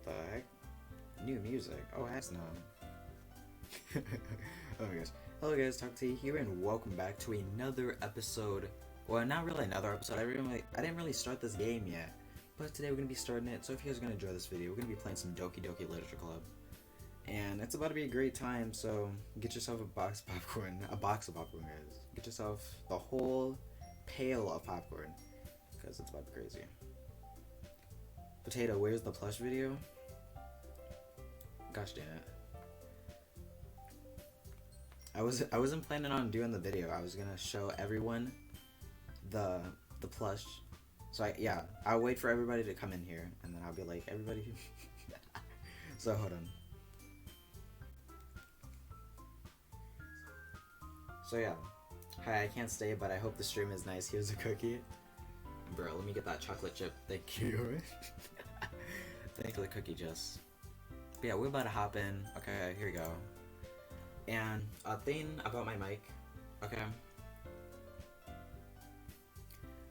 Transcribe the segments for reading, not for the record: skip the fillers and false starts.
What the heck? New music. Oh, that's not. Oh my gosh. Hello guys, Talk to you here, and welcome back to another episode. Well, not really another episode. I didn't really start this game yet, but today we're gonna be starting it. So if you guys are gonna enjoy this video, we're gonna be playing some Doki Doki Literature Club, and it's about to be a great time. So get yourself a box of popcorn, guys. Get yourself the whole pail of popcorn, because it's about to be crazy. Potato, where's the plush video? Gosh damn it. I wasn't planning on doing the video. I was gonna show everyone the plush. So I'll wait for everybody to come in here, and then I'll be like, everybody. So hold on. So yeah, hi, I can't stay, but I hope the stream is nice. Here's a cookie. Bro, let me get that chocolate chip. Thank you. Thank you for the cookie, Jess. But yeah, we're about to hop in. Okay, here we go. And a thing about my mic, okay?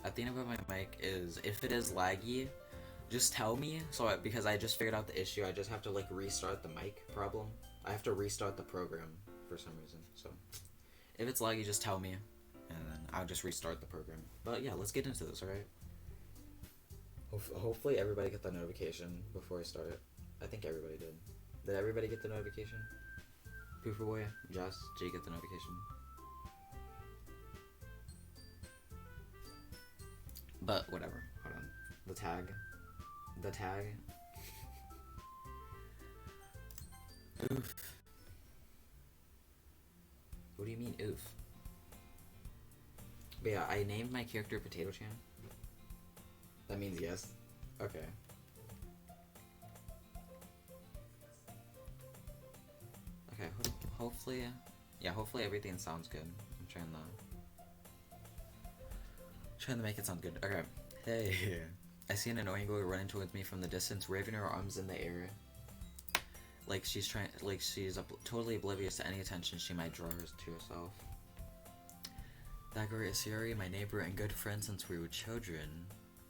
A thing about my mic is if it is laggy, just tell me. Because I just figured out the issue, I just have to like restart the mic problem. I have to restart the program for some reason. So if it's laggy, just tell me, and then I'll just restart the program. But yeah, let's get into this, alright? Hopefully everybody get the notification before I start it. I think everybody did. Did everybody get the notification? Pooper Boy, Joss, did you get the notification? But whatever, hold on. The tag. Oof. What do you mean, oof? But yeah, I named my character Potato Chan. That means yes. Okay. Okay, hopefully everything sounds good. I'm trying to make it sound good. Okay. Hey. I see an annoying girl running towards me from the distance, waving her arms in the air. Like she's totally oblivious to any attention she might draw to herself. That girl is Siri, my neighbor and good friend since we were children.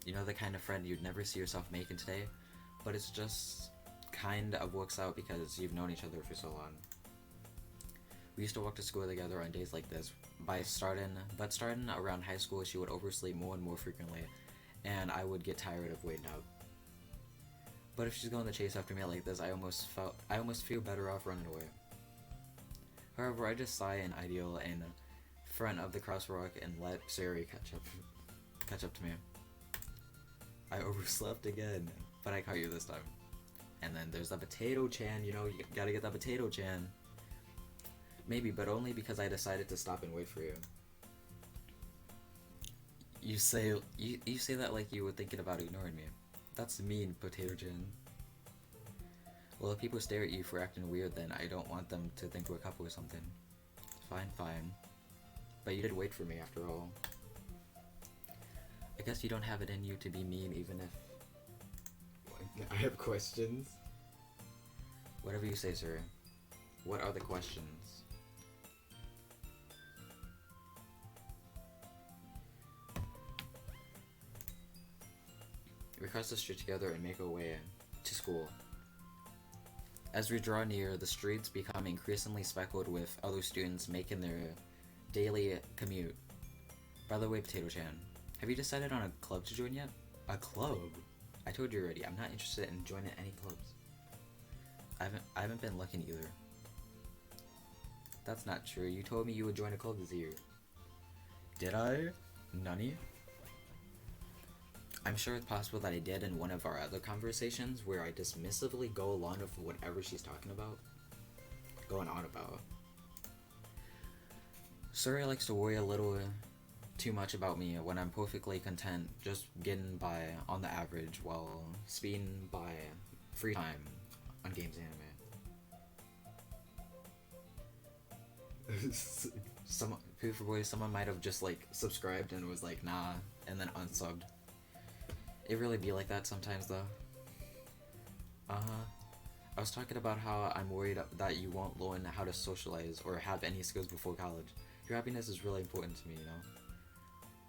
You know, the kind of friend you'd never see yourself making today, but it's just kind of works out because you've known each other for so long. We used to walk to school together on days like this. Starting around high school, she would oversleep more and more frequently, and I would get tired of waiting up. But if she's going to chase after me like this, I almost feel better off running away. However, I just sigh an ideal in front of the crosswalk and let Siri catch up to me. I overslept again, but I caught you this time. And then there's the Potato Chan, you know, you gotta get that Potato Chan. Maybe, but only because I decided to stop and wait for you. You say that like you were thinking about ignoring me. That's mean, Potato Chan. Well, if people stare at you for acting weird, then I don't want them to think we're a couple or something. Fine. But you did wait for me after all. I guess you don't have it in you to be mean even if... I have questions. Whatever you say, sir. What are the questions? We cross the street together and make our way to school. As we draw near, the streets become increasingly speckled with other students making their daily commute. By the way, Potato Chan, have you decided on a club to join yet? A club? I told you already, I'm not interested in joining any clubs. I haven't been looking either. That's not true. You told me you would join a club this year. Did I? Nani? I'm sure it's possible that I did in one of our other conversations where I dismissively go along with whatever she's going on about. Suri likes to worry a little too much about me when I'm perfectly content just getting by on the average while speeding by free time on games anime. Someone might have just like subscribed and was like nah and then unsubbed. It really be like that sometimes though. I was talking about how I'm worried that you won't learn how to socialize or have any skills before college. Your happiness is really important to me, you know?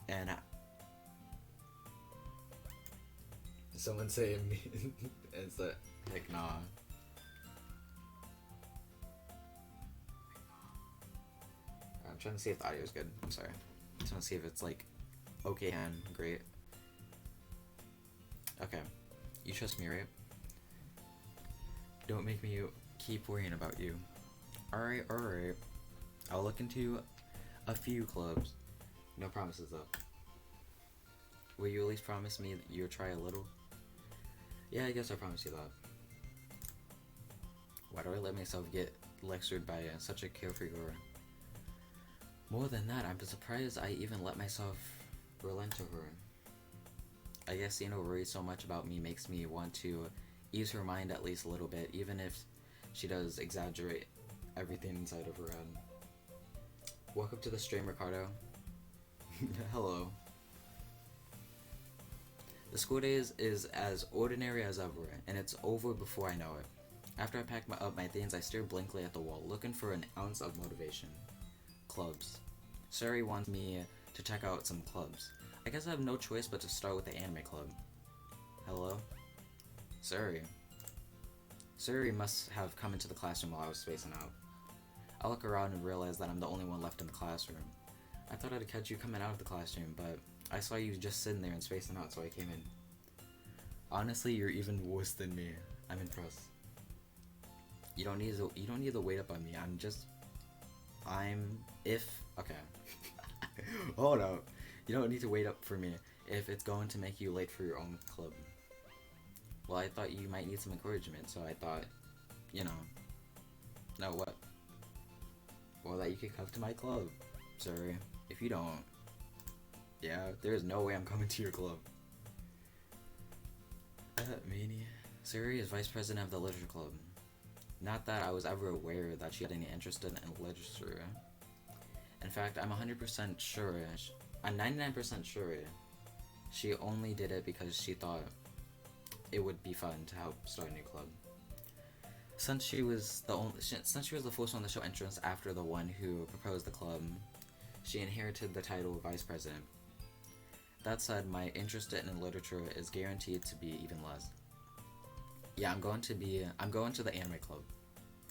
And Someone say me. It's the heck nah. I'm trying to see if the audio is good. I'm sorry. I'm trying to see if it's like okay and great. Okay. You trust me, right? Don't make me keep worrying about you. Alright, alright. I'll look into a few clubs. No promises though. Will you at least promise me that you'll try a little? Yeah, I guess I promise you that. Why do I let myself get lectured by such a carefree girl? More than that, I'm surprised I even let myself relent to her. I guess seeing her worry so much about me makes me want to ease her mind at least a little bit, even if she does exaggerate everything inside of her head. Welcome to the stream, Ricardo. Hello. The school day is as ordinary as ever, and it's over before I know it. After I pack up my things, I stare blankly at the wall, looking for an ounce of motivation. Clubs. Suri wants me to check out some clubs. I guess I have no choice but to start with the anime club. Hello? Suri. Suri must have come into the classroom while I was spacing out. I look around and realize that I'm the only one left in the classroom. I thought I'd catch you coming out of the classroom, but I saw you just sitting there and spacing out, so I came in. Honestly, you're even worse than me. I'm impressed. You don't need to wait up on me. Okay. Hold up. You don't need to wait up for me if it's going to make you late for your own club. Well, I thought you might need some encouragement, so I thought, no, what? Well, that you could come to my club. Sorry, if you don't, yeah, there's no way I'm coming to your club. Meanie. Suri is vice president of the literature club. Not that I was ever aware that she had any interest in literature. In fact, I'm 100% sure, I'm 99% sure she only did it because she thought it would be fun to help start a new club. Since she was the first one to show interest after the one who proposed the club, she inherited the title of vice president. That said, my interest in literature is guaranteed to be even less. Yeah, I'm going to the anime club.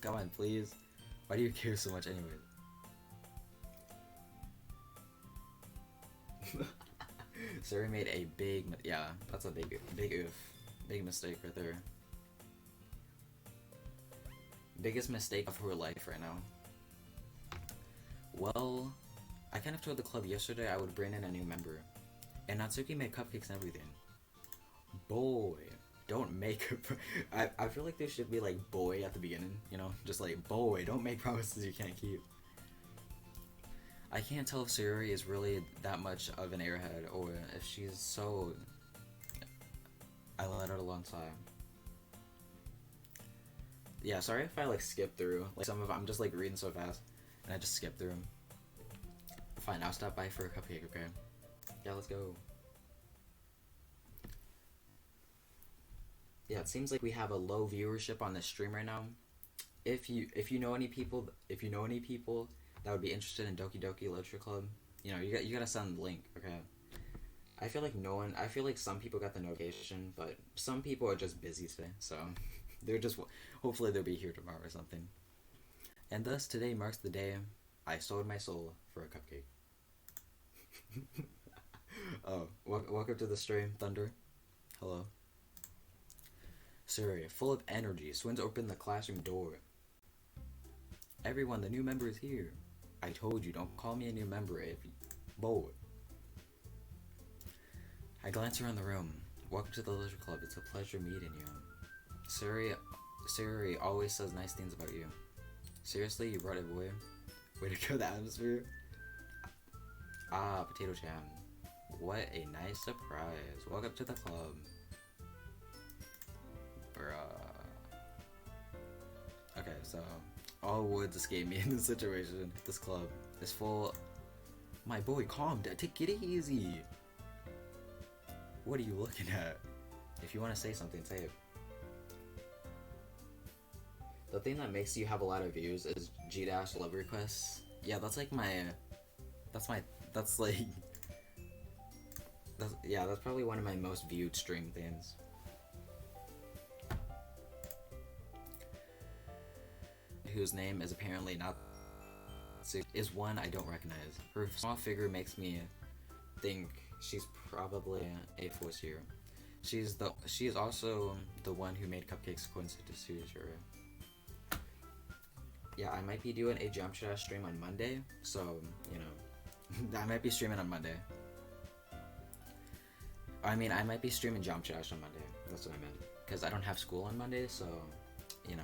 Come on, please. Why do you care so much anyway? Suri made a that's a big oof. Big mistake right there. Biggest mistake of her life right now. Well, I kind of told the club yesterday I would bring in a new member. And Natsuki made cupcakes and everything. Boy, don't make I feel like there should be like boy at the beginning, just like boy, don't make promises you can't keep. I can't tell if Suri is really that much of an airhead or if she's so... I let her alongside. Yeah, sorry if I like skip through. Like some of I'm just like reading so fast and I just skip through them. Fine, I'll stop by for a cupcake, okay? Yeah, let's go. Yeah, it seems like we have a low viewership on this stream right now. If you know any people that would be interested in Doki Doki Literature Club, you gotta send the link, okay? I feel like some people got the notification, but some people are just busy today, so hopefully they'll be here tomorrow or something. And thus today marks the day I sold my soul for a cupcake. Oh, welcome to the stream, Thunder. Hello. Suri, full of energy, swings open the classroom door. Everyone, the new member is here. I told you, don't call me a new member if you... Bored. I glance around the room. Welcome to the Literature Club. It's a pleasure meeting you. Suri always says nice things about you. Seriously, you brought it, boy? Way to go, the atmosphere. Ah, potato jam. What a nice surprise. Welcome to the club. Bruh. Okay, so all words escape me in this situation. This club is full... My boy, calm down. Take it easy. What are you looking at? If you want to say something, say it. The thing that makes you have a lot of views is G-Dash love requests. Yeah, that's probably one of my most viewed stream things. whose name is apparently not is one I don't recognize. Her small figure makes me think she's probably a fourth year. She is also the one who made cupcakes coincident to Suzure. Yeah, I might be doing a Jump Dash stream on Monday, so you know, I might be streaming on Monday. I mean, I might be streaming Jump Dash on Monday. That's what I meant, because I don't have school on Monday, so you know,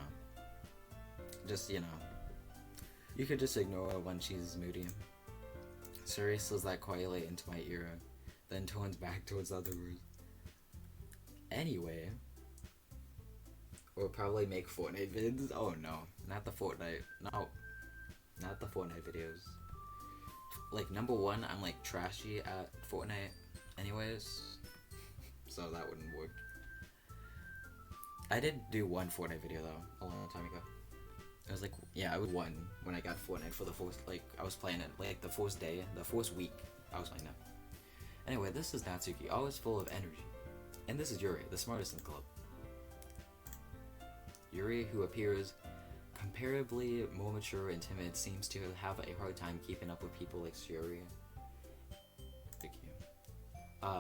just you know, you could just ignore when she's moody. Suri says that quietly into my ear, then turns back towards the other room. Anyway, we'll probably make Fortnite vids. Oh no, not the Fortnite. No, not the Fortnite videos. Like, number one, I'm like trashy at Fortnite anyways, so that wouldn't work. I did do one Fortnite video though, a long time ago. It was like, yeah, I was one when I got Fortnite for the first, like, I was playing it, like, the first day, the first week, I was playing it. Anyway, this is Natsuki, always full of energy. And this is Yuri, the smartest in the club. Yuri, who appears comparably more mature and timid, seems to have a hard time keeping up with people like Yuri. Thank you.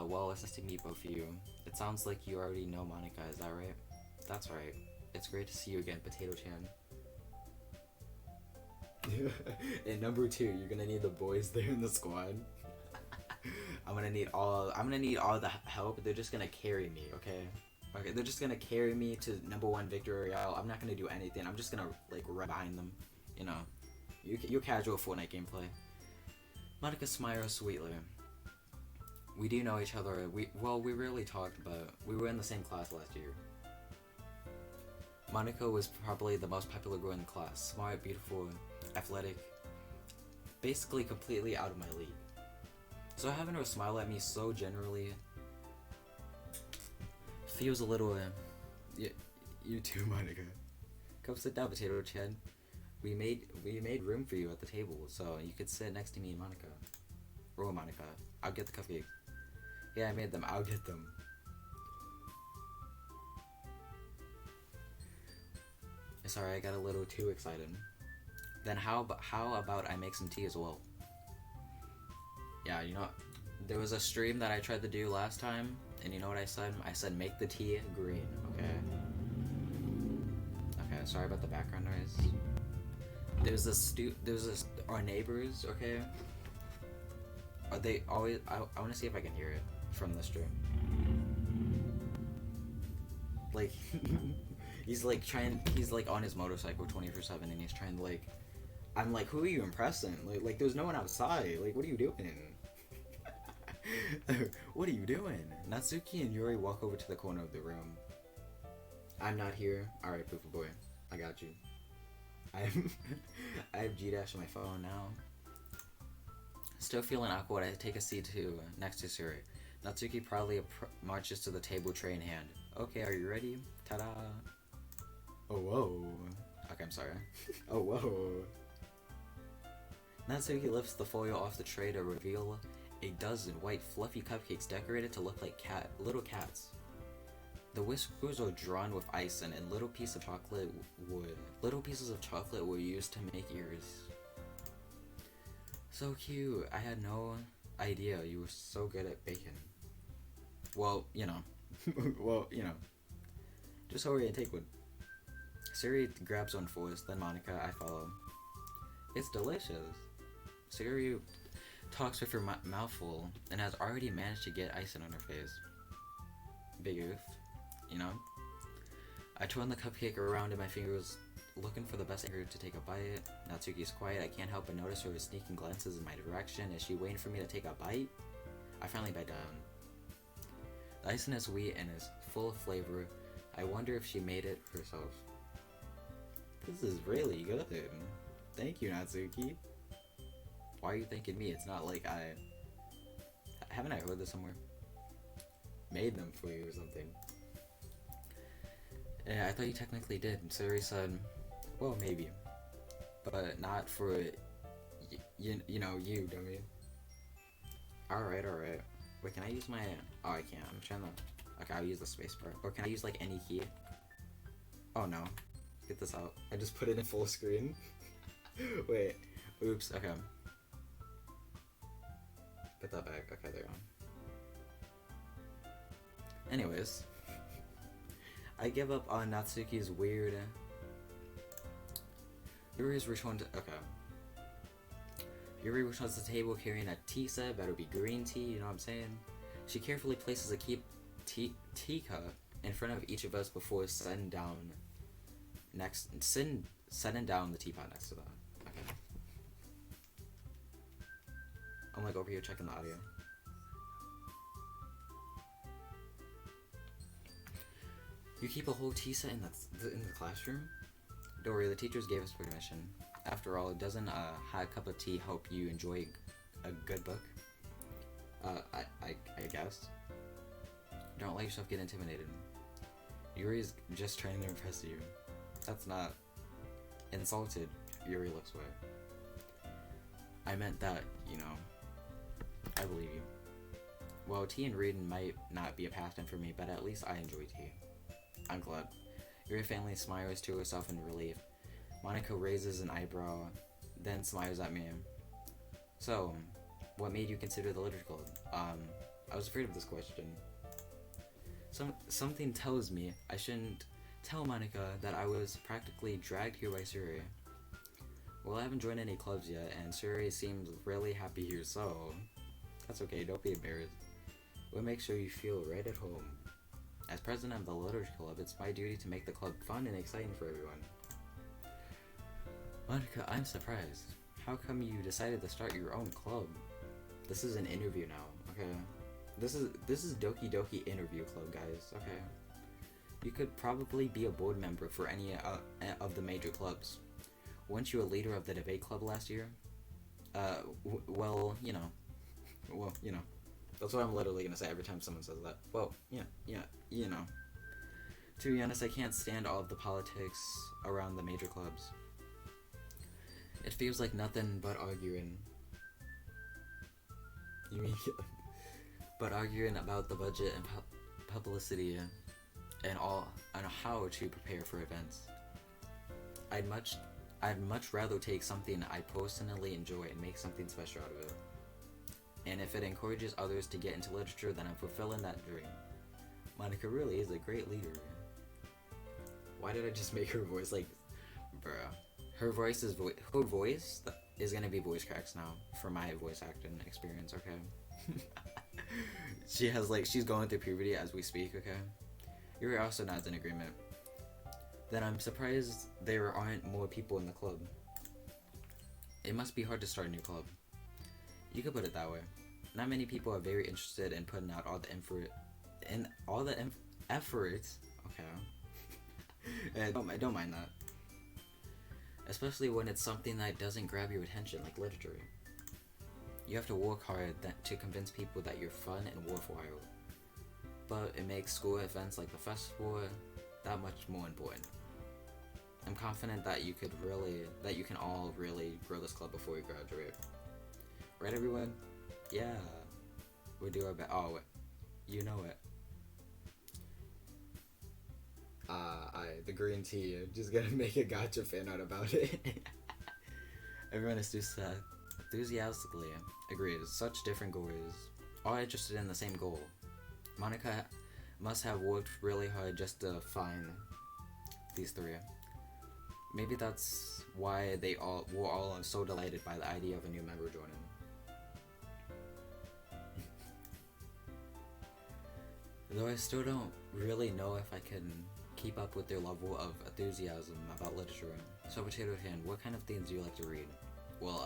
Well, it's nice to meet both of you. It sounds like you already know Monica, is that right? That's right. It's great to see you again, Potato-chan. And number two, you're gonna need the boys there in the squad. I'm gonna need all the help. They're just gonna carry me, okay? Okay, they're just gonna carry me to number one victory royale. I'm not gonna do anything. I'm just gonna like run behind them, you know. Your casual Fortnite gameplay. Monica smiles sweetly. We do know each other. We rarely talked, but we were in the same class last year. Monica was probably the most popular girl in the class. Smart, beautiful, athletic, basically completely out of my league. So having her smile at me so generally feels a little, you too, Monica. Come sit down, Potato-chan. We made room for you at the table, so you could sit next to me and Monica. Or Monica. I'll get the cupcakes. Yeah, I made them. I'll get them. Sorry, I got a little too excited. Then how about I make some tea as well? Yeah, you know, there was a stream that I tried to do last time, and you know what I said? I said make the tea green, okay? Okay, sorry about the background noise. Our neighbors, okay? Are they always, I want to see if I can hear it from the stream. Like, he's like on his motorcycle 24/7, and he's trying to like, I'm like, who are you impressing? Like there's no one outside. Like, what are you doing? What are you doing? Natsuki and Yuri walk over to the corner of the room. I'm not here. Alright, Poofa boy. I got you. I have G-Dash on my phone now. Still feeling awkward, I take a seat next to Suri. Natsuki proudly marches to the table, tray in hand. Okay, are you ready? Ta-da! Oh, whoa. Okay, I'm sorry. Oh, whoa. Natsuki lifts the foil off the tray to reveal a dozen white fluffy cupcakes decorated to look like little cats. The whiskers are drawn with ice, and little pieces of chocolate were used to make ears. So cute. I had no idea you were so good at baking. Well, you know. Just hurry and take one. Suri grabs one first, then Monica, I follow. It's delicious. Suri talks with her mouth full and has already managed to get icing on her face. Big oof, you know? I twirl the cupcake around in my fingers, looking for the best angle to take a bite. Natsuki's quiet. I can't help but notice her sneaking glances in my direction. Is she waiting for me to take a bite? I finally bite down. The icing is sweet and is full of flavor. I wonder if she made it herself. This is really good. Thank you, Natsuki. Why are you thanking me? It's not like haven't I heard this somewhere? Made them for you or something. Yeah, I thought you technically did. Suri said, well, maybe. But not for, you know, you, dummy. Alright. Wait, can I use my, oh, I can't. I'm trying to, okay, I'll use the space bar. Or can I use, like, any key? Oh, no. get this out. I just put it in full screen. Wait. Oops. Okay. Put that back. Okay, there you go. Anyways. I give up on Natsuki's weird... Yuri's returned to... Okay. Yuri returns to the table carrying a tea set. Better be green tea, you know what I'm saying? She carefully places a teacup in front of each of us before setting down the teapot next to that. Okay. I'm like over here checking the audio. You keep a whole tea set in the classroom? Don't worry, the teachers gave us permission. After all, doesn't a hot cup of tea help you enjoy a good book? I guess. Don't let yourself get intimidated. Yuri's just trying to impress you. That's not... Insulted, Yuri looks away. I meant that, you know, I believe you. Well, tea and reading might not be a passion for me, but at least I enjoy tea. I'm glad. Yuri family smiles to herself in relief. Monica raises an eyebrow, then smiles at me. So, what made you consider the literature club? I was afraid of this question. Something tells me I shouldn't tell Monica that I was practically dragged here by Suri. Well, I haven't joined any clubs yet, and Suri seems really happy here, so... That's okay, don't be embarrassed. We'll make sure you feel right at home. As president of the literature club, it's my duty to make the club fun and exciting for everyone. Monica, I'm surprised. How come you decided to start your own club? This is an interview now, okay? This is Doki Doki interview club, guys, okay? You could probably be a board member for any of the major clubs. Weren't you a leader of the debate club last year? Well, you know. Well, you know. That's what I'm literally gonna say every time someone says that. Well, yeah, you know. To be honest, I can't stand all of the politics around the major clubs. It feels like nothing but arguing. You mean... but arguing about the budget and publicity and how to prepare for events. I'd much rather take something I personally enjoy and make something special out of it. And if it encourages others to get into literature, then I'm fulfilling that dream. Monica really is a great leader. Why did I just make her voice like, bruh? Her voice is gonna be voice cracks now for my voice acting experience. Okay. She's going through puberty as we speak. Okay. Yuri also nods in agreement. Then I'm surprised there aren't more people in the club. It must be hard to start a new club. You could put it that way. Not many people are very interested in putting out all the effort. Okay. I don't mind that. Especially when it's something that doesn't grab your attention, like literature. You have to work hard to convince people that you're fun and worthwhile. But it makes school events like the festival that much more important. I'm confident that you can all really grow this club before we graduate. Right, everyone? Yeah. We do our best. Oh, wait. You know it. The green tea. Just gonna make a gotcha fan art about it. Everyone is just enthusiastically agrees. Such different goals. All interested in the same goal. Monica must have worked really hard just to find these three. Maybe that's why they were all so delighted by the idea of a new member joining. Though I still don't really know if I can keep up with their level of enthusiasm about literature. So, Potato Hand, what kind of things do you like to read? Well,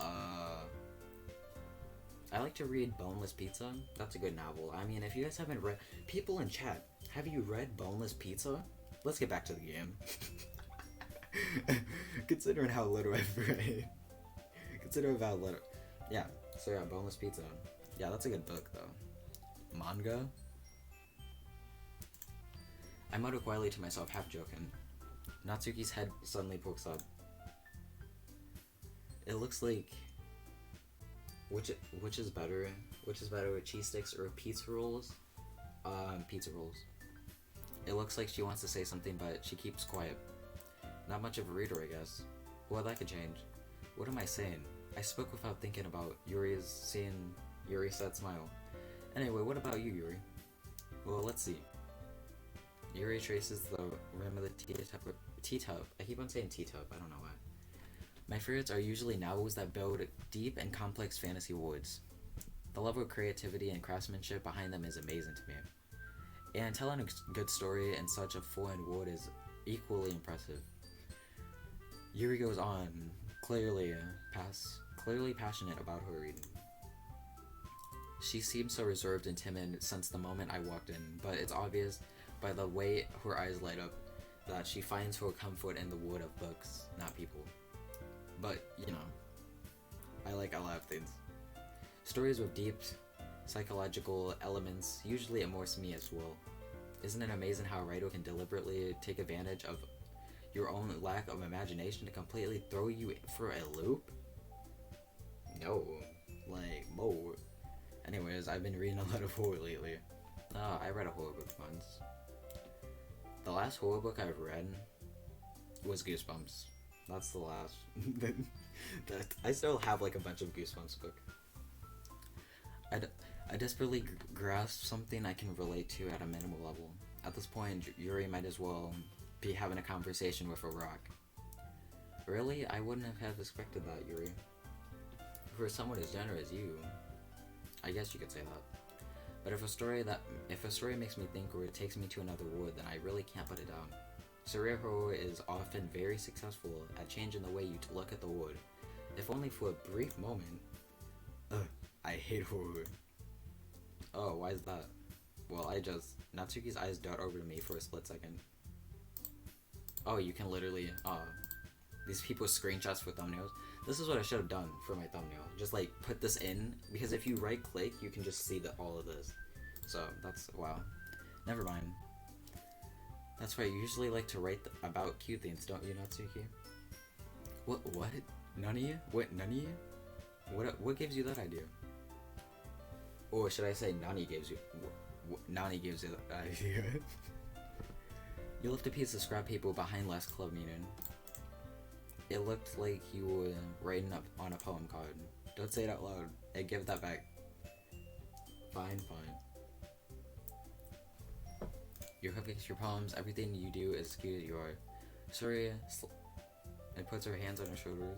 I like to read Boneless Pizza. That's a good novel. I mean, if you guys haven't read... People in chat, have you read Boneless Pizza? Let's get back to the game. Considering how little I've read. Considering how little... Yeah, so yeah, Boneless Pizza. Yeah, that's a good book, though. Manga? I mutter quietly to myself, half joking. Natsuki's head suddenly pokes up. It looks like... Which is better? Which is better, cheese sticks or pizza rolls? Pizza rolls. It looks like she wants to say something, but she keeps quiet. Not much of a reader, I guess. Well, that could change. What am I saying? I spoke without thinking about Yuri's seeing Yuri's sad smile. Anyway, what about you, Yuri? Well, let's see. Yuri traces the rim of the teatub. I keep on saying teatub, I don't know why. My favorites are usually novels that build deep and complex fantasy worlds. The level of creativity and craftsmanship behind them is amazing to me. And telling a good story in such a foreign world is equally impressive. Yuri goes on, clearly passionate about her reading. She seems so reserved and timid since the moment I walked in, but it's obvious by the way her eyes light up that she finds her comfort in the world of books, not people. But, you know, I like a lot of things. Stories with deep psychological elements usually immerse me as well. Isn't it amazing how a writer can deliberately take advantage of your own lack of imagination to completely throw you for a loop? No. Like, whoa. Anyways, I've been reading a lot of horror lately. I read a horror book once. The last horror book I've read was Goosebumps. That's the last. I still have like a bunch of Goosebumps book. I desperately grasp something I can relate to at a minimal level. At this point, Yuri might as well be having a conversation with a rock. Really? I wouldn't have expected that, Yuri. For someone as generous as you, I guess you could say that. But if a story makes me think or it takes me to another world, then I really can't put it down. Surreal horror is often very successful at changing the way you look at the world, if only for a brief moment. I hate horror. Oh, why is that? Well, Natsuki's eyes dart over to me for a split second. Oh, you can literally, these people screenshots for thumbnails. This is what I should have done for my thumbnail. Just like put this in, because if you right click, you can just see all of this. So that's, wow. Never mind. That's why I usually like to write about cute things, don't you, Natsuki? What? None of you? What, none of you? What gives you that idea? Or should I say Nani gives you, Nani gives you that idea? You left a piece of scrap paper behind last club meeting. It looked like you were writing up on a poem card. Don't say it out loud. Hey, give that back. Fine. Your hooks, your poems, everything you do is skewed. You are sorry. And puts her hands on her shoulders.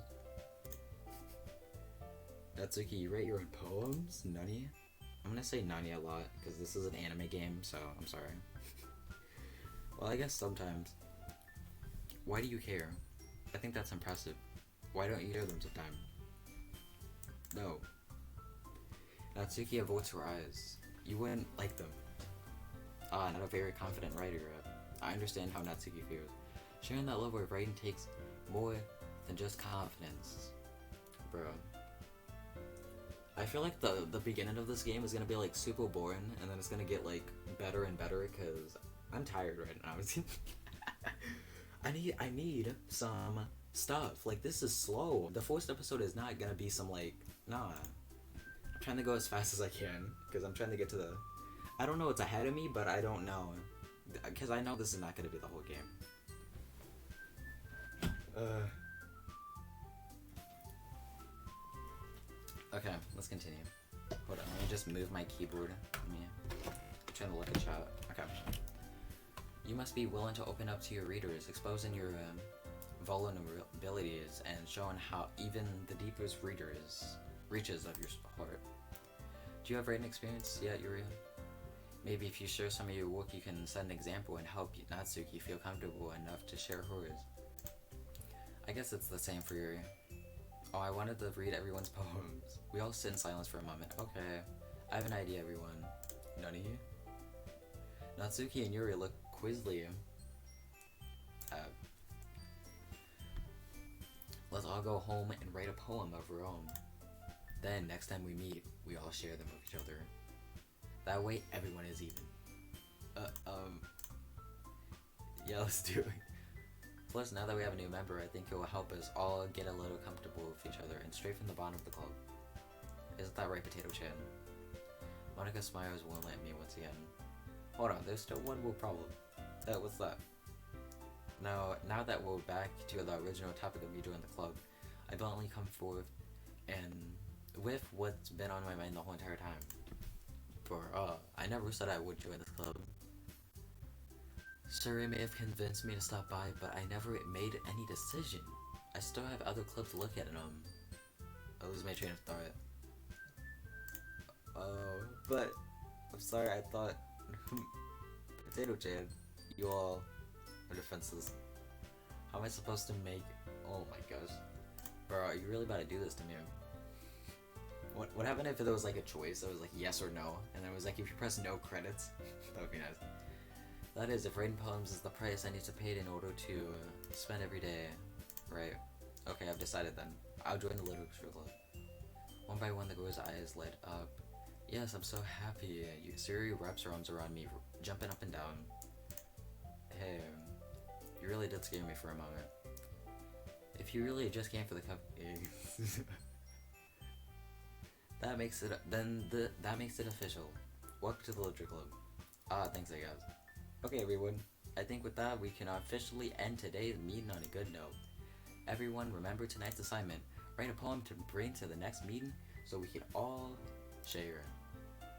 Natsuki, you write your own poems? Nani? I'm gonna say Nani a lot because this is an anime game, so I'm sorry. Well, I guess sometimes. Why do you care? I think that's impressive. Why don't you hear them sometime? No. Natsuki averts her eyes. You wouldn't like them. Not a very confident writer. I understand how Natsuki feels. Sharing that level of writing takes more than just confidence. Bro. I feel like the beginning of this game is gonna be like super boring, and then it's gonna get like better and better because I'm tired right now. I need some stuff. Like, this is slow. The first episode is not gonna be some like, nah. I'm trying to go as fast as I can because I'm trying to get to the. I don't know what's ahead of me, but I don't know because I know this is not gonna be the whole game. Okay, let's continue. Hold on, let me just move my keyboard. I'm trying to look at chat. Okay. You must be willing to open up to your readers, exposing your vulnerabilities and showing how even the deepest reaches of your heart. Do you have writing experience yet, Yuri? Maybe if you share some of your work, you can set an example and help Natsuki feel comfortable enough to share hers. I guess it's the same for Yuri. Oh, I wanted to read everyone's poems. We all sit in silence for a moment. Okay, I have an idea, everyone. Nani? Natsuki and Yuri look quizzly. Let's all go home and write a poem of our own. Then, next time we meet, we all share them with each other. That way, everyone is even. Yeah, let's do it. Plus, now that we have a new member, I think it will help us all get a little comfortable with each other and straight from the bottom of the club. Isn't that right, Potato Chan? Monica smiles warmly at me once again. Hold on, there's still one more problem. What's that? Now that we're back to the original topic of me joining the club, I bluntly come forth and with what's been on my mind the whole entire time. I never said I would join this club. Suri may have convinced me to stop by, but I never made any decision. I still have other clubs to look at, and I lose my train of thought. Oh, but I'm sorry. I thought Potato Chan, you all are defenseless. How am I supposed to make? Oh my gosh, bro, are you really about to do this to me? What happened if there was like a choice? That was like yes or no, and then it was like if you press no credits, that would be nice. That is, if writing poems is the price I need to pay in order to spend every day, right? Okay, I've decided then. I'll join the literature club. One by one, the girl's eyes light up. Yes, I'm so happy. Suri wraps her arms around me, jumping up and down. Hey, you really did scare me for a moment. If you really just came for the cupcake, that makes it official. Welcome to the literature club. Thanks, I guess. Okay, everyone. I think with that, we can officially end today's meeting on a good note. Everyone, remember tonight's assignment. Write a poem to bring to the next meeting so we can all share.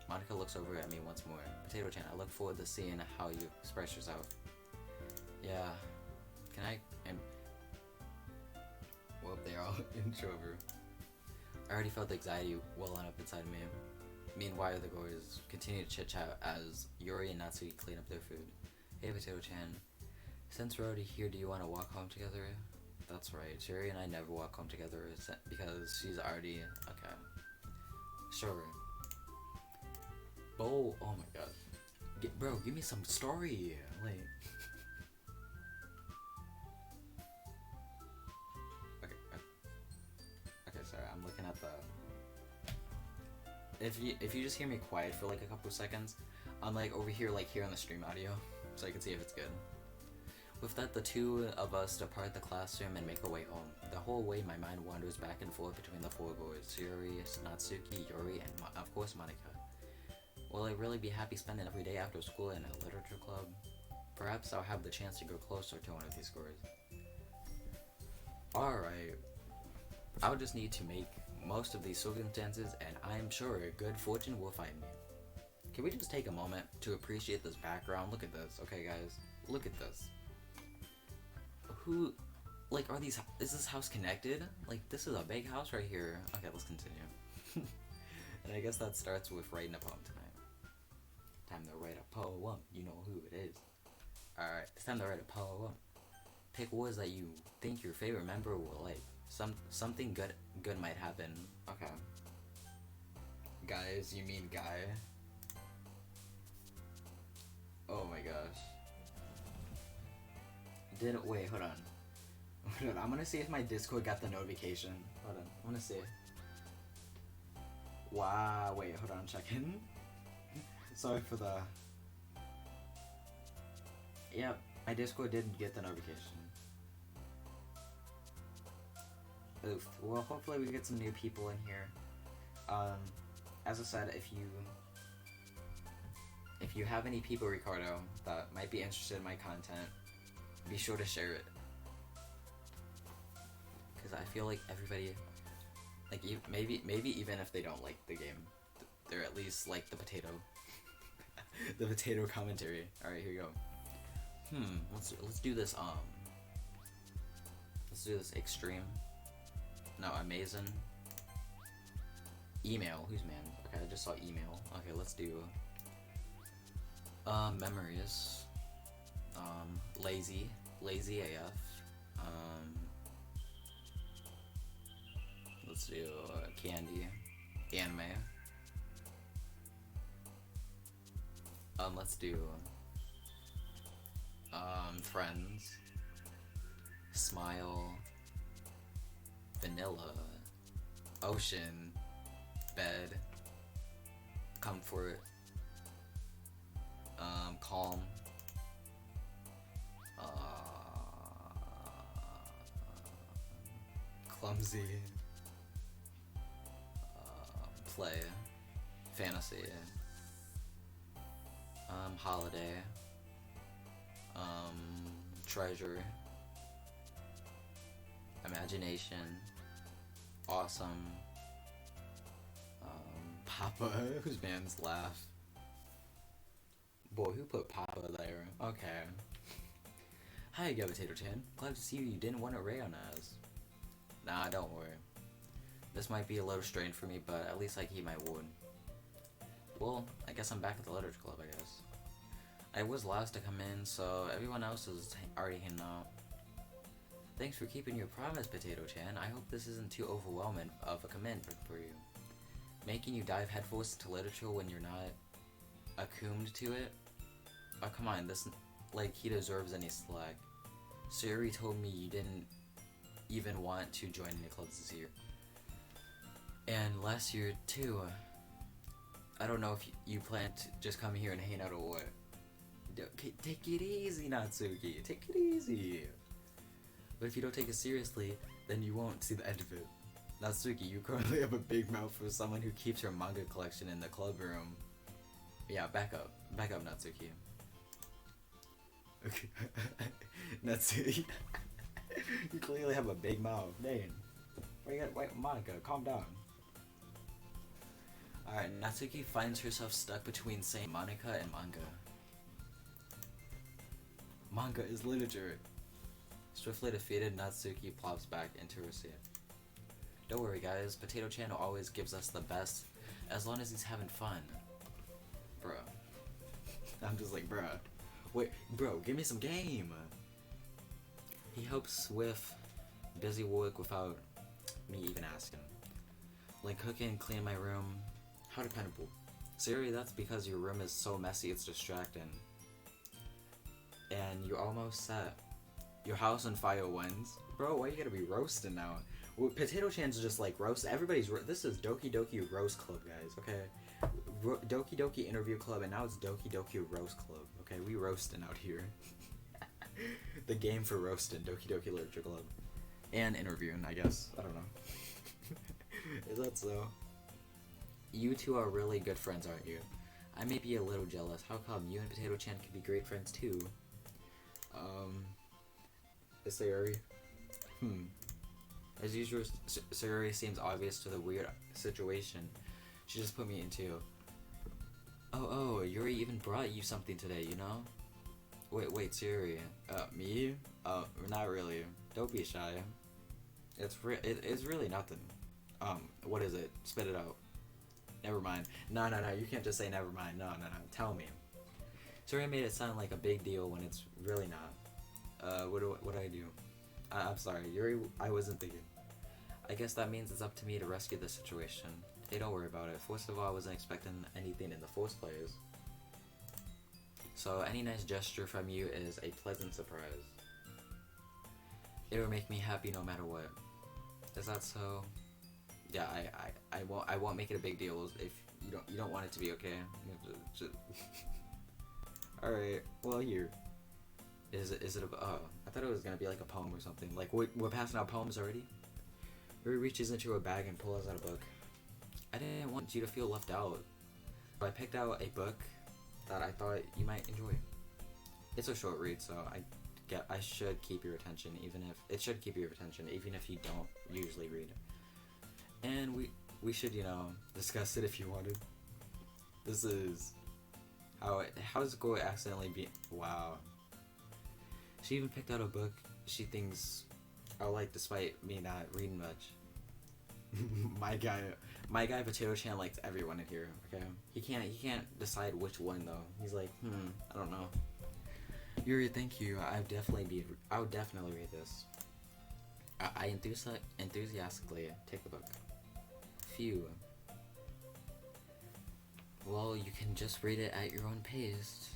Monica looks over at me once more. Potato Chan, I look forward to seeing how you express yourself. Yeah. Can I... Well, they're all introvert. I already felt the anxiety welling up inside me. Meanwhile, the girls continue to chit-chat as Yuri and Natsuki clean up their food. Hey, Potato Chan. Since we're already here, do you want to walk home together? That's right. Yuri and I never walk home together because she's already... Okay. Sure. Oh my god. Bro, give me some story. Like... Okay, sorry. I'm looking at the... If you just hear me quiet for like a couple seconds, I'm like over here like here on the stream audio, so I can see if it's good. With that, the two of us depart the classroom and make our way home. The whole way, my mind wanders back and forth between the four boys: Yuri, Natsuki, Yuri, and of course Monica. Will I really be happy spending every day after school in a literature club? Perhaps I'll have the chance to grow closer to one of these girls. Alright, I'll just need to make most of these circumstances, and I'm sure good fortune will find me. Can we just take a moment to appreciate this background? Look at this, okay guys? Look at this. Who, like, is this house connected? Like, this is a big house right here. Okay, let's continue. And I guess that starts with writing a poem tonight. Time to write a poem. You know who it is. Alright, it's time to write a poem. Pick words that you think your favorite member will like. Something good might happen. Okay. Guys, you mean guy? Oh my gosh. Wait, hold on. Hold on, I'm gonna see if my Discord got the notification. Hold on, I'm gonna see. Wow, wait, hold on, checking. Sorry for the... Yep, my Discord didn't get the notification. Oof. Well, hopefully we get some new people in here. As I said, if you have any people, Ricardo, that might be interested in my content, be sure to share it. Because I feel like everybody, like maybe even if they don't like the game, they're at least like the potato, the potato commentary. All right, here you go. Let's do this. Let's do this extreme. No, amazing. Email. Who's man? Okay, I just saw email. Okay, let's do memories. Lazy AF. Let's do candy. Anime. Let's do friends. Smile. Vanilla, ocean, bed, comfort, calm, clumsy, play, fantasy, holiday, treasure, imagination, awesome, Papa, whose man's laugh. Boy, who put Papa there? Okay. Hi, Potato-chan. Glad to see you didn't want to raid on us. Nah, don't worry. This might be a little strange for me, but at least I keep my word. Well, I guess I'm back at the Literature Club, I guess. I was last to come in, so everyone else is already hanging out. Thanks for keeping your promise, Potato-chan. I hope this isn't too overwhelming of a commitment for you. Making you dive headfirst into literature when you're not attuned to it? Oh, come on, this, like, he deserves any slack. Sayuri told me you didn't even want to join any clubs this year. And last year, too. I don't know if you plan to just come here and hang out or what. Take it easy, Natsuki. Take it easy. But if you don't take it seriously, then you won't see the end of it. Natsuki, you currently have a big mouth for someone who keeps her manga collection in the club room. Yeah, back up. Back up, Natsuki. Okay. Natsuki. You clearly have a big mouth. Dang. Wait, Monica, calm down. Alright, Natsuki finds herself stuck between saying Monica and manga. Manga is literature. Swiftly defeated, Natsuki plops back into her seat. Don't worry guys, Potato-chan always gives us the best as long as he's having fun. Bruh. I'm just like, bruh. Wait, bro, give me some game! He helps with busy work without me even asking. Like cooking, cleaning my room. How dependable. Sayuri, that's because your room is so messy it's distracting. And you're almost set. Your house on fire wins. Bro, why you gotta be roasting now? Well, Potato-chan's just like roast. Everybody's this is Doki Doki Roast Club, guys. Okay, Doki Doki Interview Club, and now it's Doki Doki Roast Club. Okay, we roasting out here. The game for roasting, Doki Doki Literature Club, and interviewing, I guess. I don't know. Is that so? You two are really good friends, aren't you? I may be a little jealous. How come you and Potato-chan could be great friends too? Is Sayuri? As usual, Sayuri seems obvious to the weird situation. She just put me into. Oh, Yuri even brought you something today, you know? Wait, Sayuri. Me? Not really. Don't be shy. It's really nothing. What is it? Spit it out. Never mind. No, you can't just say never mind. No. Tell me. Sayuri made it sound like a big deal when it's really not. What do I do? I'm sorry, Yuri, I wasn't thinking. I guess that means it's up to me to rescue the situation. Hey, don't worry about it. First of all, I wasn't expecting anything in the first place. So any nice gesture from you is a pleasant surprise. It will make me happy no matter what. Is that so? Yeah, I won't make it a big deal if you don't want it to be, okay? Alright, well here. Is it I thought it was gonna be like a poem or something. Like we're passing out poems already? Yuri reaches into her bag and pulls out a book. I didn't want you to feel left out. So I picked out a book that I thought you might enjoy. It's a short read, so I should keep your attention even if you don't usually read. And we should, discuss it if you wanted. This is how's it go accidentally be wow. She even picked out a book she thinks I like despite me not reading much. My guy Potato-chan likes everyone in here, okay? He can't decide which one though. He's like, I don't know. Yuri, thank you. I would definitely read this. I enthusiastically take the book. Phew. Well, you can just read it at your own pace.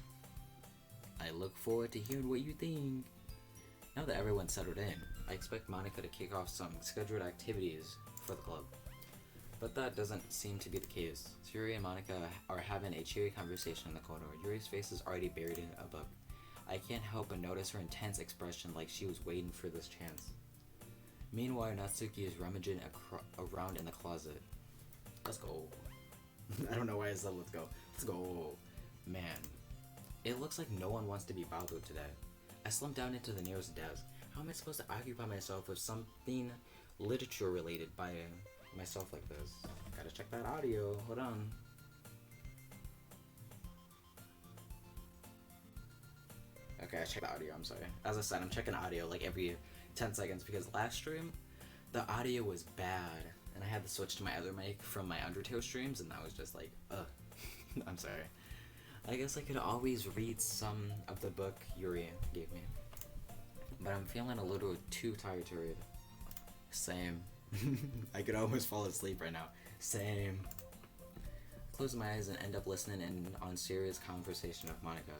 I look forward to hearing what you think. Now that everyone's settled in, I expect Monica to kick off some scheduled activities for the club. But that doesn't seem to be the case. Yuri and Monica are having a cheery conversation in the corner. Yuri's face is already buried in a book. I can't help but notice her intense expression like she was waiting for this chance. Meanwhile, Natsuki is rummaging around in the closet. Let's go. I don't know why I said let's go. Let's go. Man. It looks like no one wants to be bothered today. I slumped down into the nearest desk. How am I supposed to occupy myself with something literature related by myself like this? Gotta check that audio. Hold on. Okay, I checked the audio. I'm sorry. As I said, I'm checking audio like every 10 seconds because last stream, the audio was bad. And I had to switch to my other mic from my Undertale streams, and I was just like, ugh. I'm sorry. I guess I could always read some of the book Yuri gave me. But I'm feeling a little too tired to read. Same. I could almost fall asleep right now. Same. Close my eyes and end up listening in on serious conversation with Monica.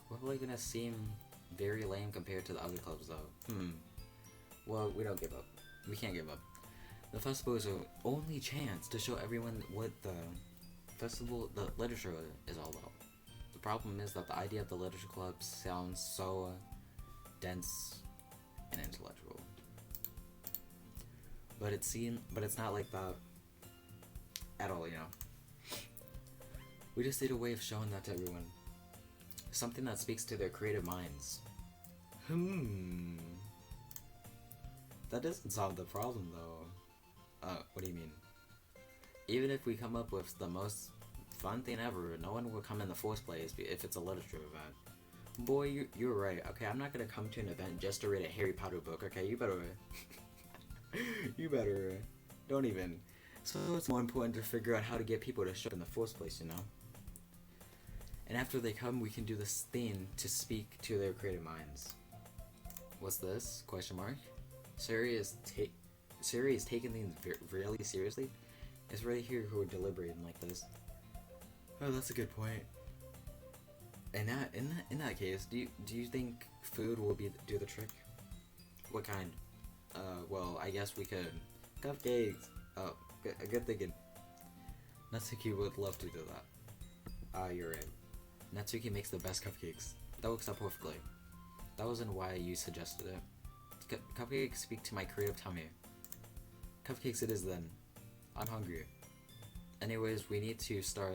We're probably gonna seem very lame compared to the other clubs though. Well, we don't give up. We can't give up. The festival is our only chance to show everyone what the literature is all about. The problem is that the idea of the literature club sounds so dense and intellectual. But it's not like that at all, you know. We just need a way of showing that to everyone. Something that speaks to their creative minds. That doesn't solve the problem though. What do you mean? Even if we come up with the most fun thing ever, no one will come in the first place if it's a literature event. Boy, you're right. Okay, I'm not gonna come to an event just to read a Harry Potter book. Okay, you better, you better, don't even. So it's more important to figure out how to get people to show up in the first place, you know. And after they come, we can do this thing to speak to their creative minds. What's this? Question mark. Siri is taking things really seriously. It's right here who are deliberating like this. Oh, that's a good point. And in that case, do you think food will do the trick? What kind? Well, I guess we could cupcakes. Oh, good thinking. Natsuki would love to do that. You're right. Natsuki makes the best cupcakes. That works out perfectly. That wasn't why you suggested it. Cupcakes speak to my creative tummy. Cupcakes it is then. I'm hungry. Anyways, we still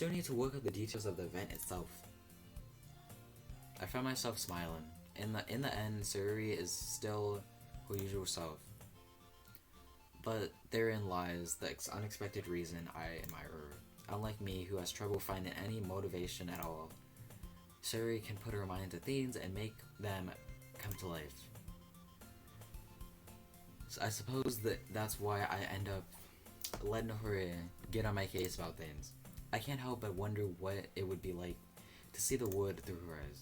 need to work out the details of the event itself. I found myself smiling. In the end, Suri is still her usual self. But therein lies the unexpected reason I admire her. Unlike me, who has trouble finding any motivation at all, Suri can put her mind to things and make them come to life. So I suppose that's why I end up letting her get on my case about things. I can't help but wonder what it would be like to see the wood through her eyes.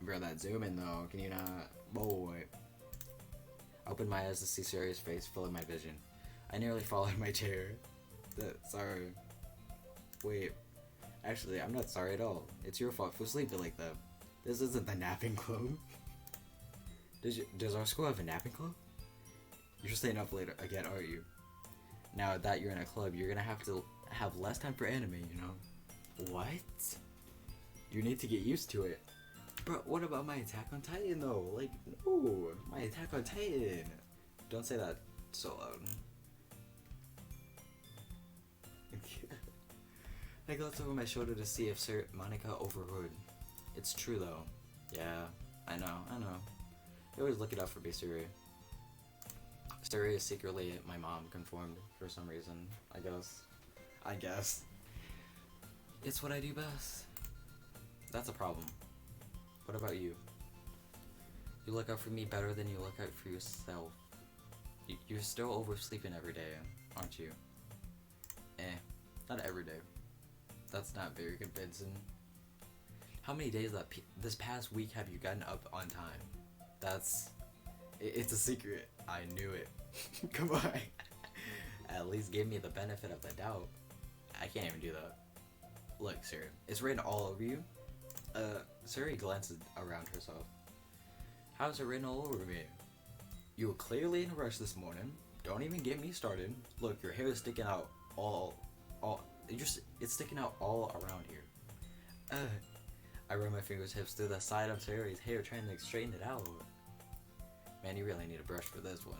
Bro, that zoom in though, can you not? Boy. I opened my eyes to see Suri's face filling my vision. I nearly fall out of my chair. Sorry. Wait. Actually, I'm not sorry at all. It's your fault for sleeping like that. This isn't the napping club. Does our school have a napping club? You're staying up later again, aren't you? Now that you're in a club, you're gonna have to have less time for anime, you know? What? You need to get used to it. Bro, what about my Attack on Titan though? Like, no, my Attack on Titan. Don't say that so loud. I glanced over my shoulder to see if Monica overheard. It's true though. Yeah, I know. You always look it up for Suri. Suri is secretly my mom conformed for some reason, I guess. It's what I do best. That's a problem. What about you? You look out for me better than you look out for yourself. You're still oversleeping every day, aren't you? Not every day. That's not very convincing. How many days this past week have you gotten up on time? It's a secret. I knew it. Come on. At least give me the benefit of the doubt. I can't even do that. Look, Suri, it's written all over you. Suri glances around herself. How's it written all over me? You were clearly in a rush this morning. Don't even get me started. Look, your hair is sticking out it's sticking out all around here. I run my fingertips through the side of Suri's hair trying to straighten it out. Man, you really need a brush for this one.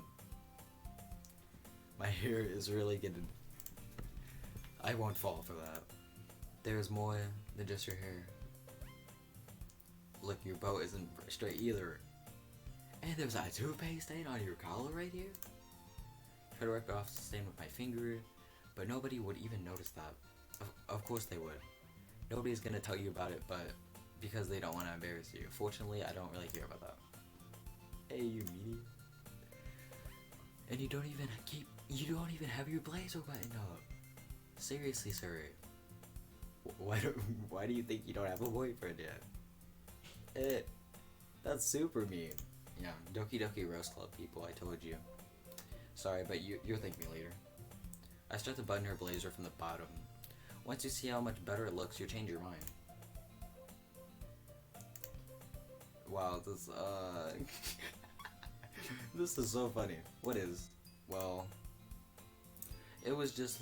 My hair is really getting... I won't fall for that. There's more than just your hair. Look, your bow isn't straight either. And there's a toothpaste stain on your collar right here. Try to wipe off the stain with my finger, but nobody would even notice that. Of course they would. Nobody's gonna tell you about it, but because they don't want to embarrass you. Fortunately, I don't really care about that. Hey, you meanie. And you don't even have your blazer buttoned up. Seriously, sir. Why do you think you don't have a boyfriend yet? That's super mean. Yeah, Doki Doki Roast Club people, I told you. Sorry, but you'll thank me later. I start to button her blazer from the bottom. Once you see how much better it looks, you change your mind. Wow, this this is so funny. What is? Well, I was just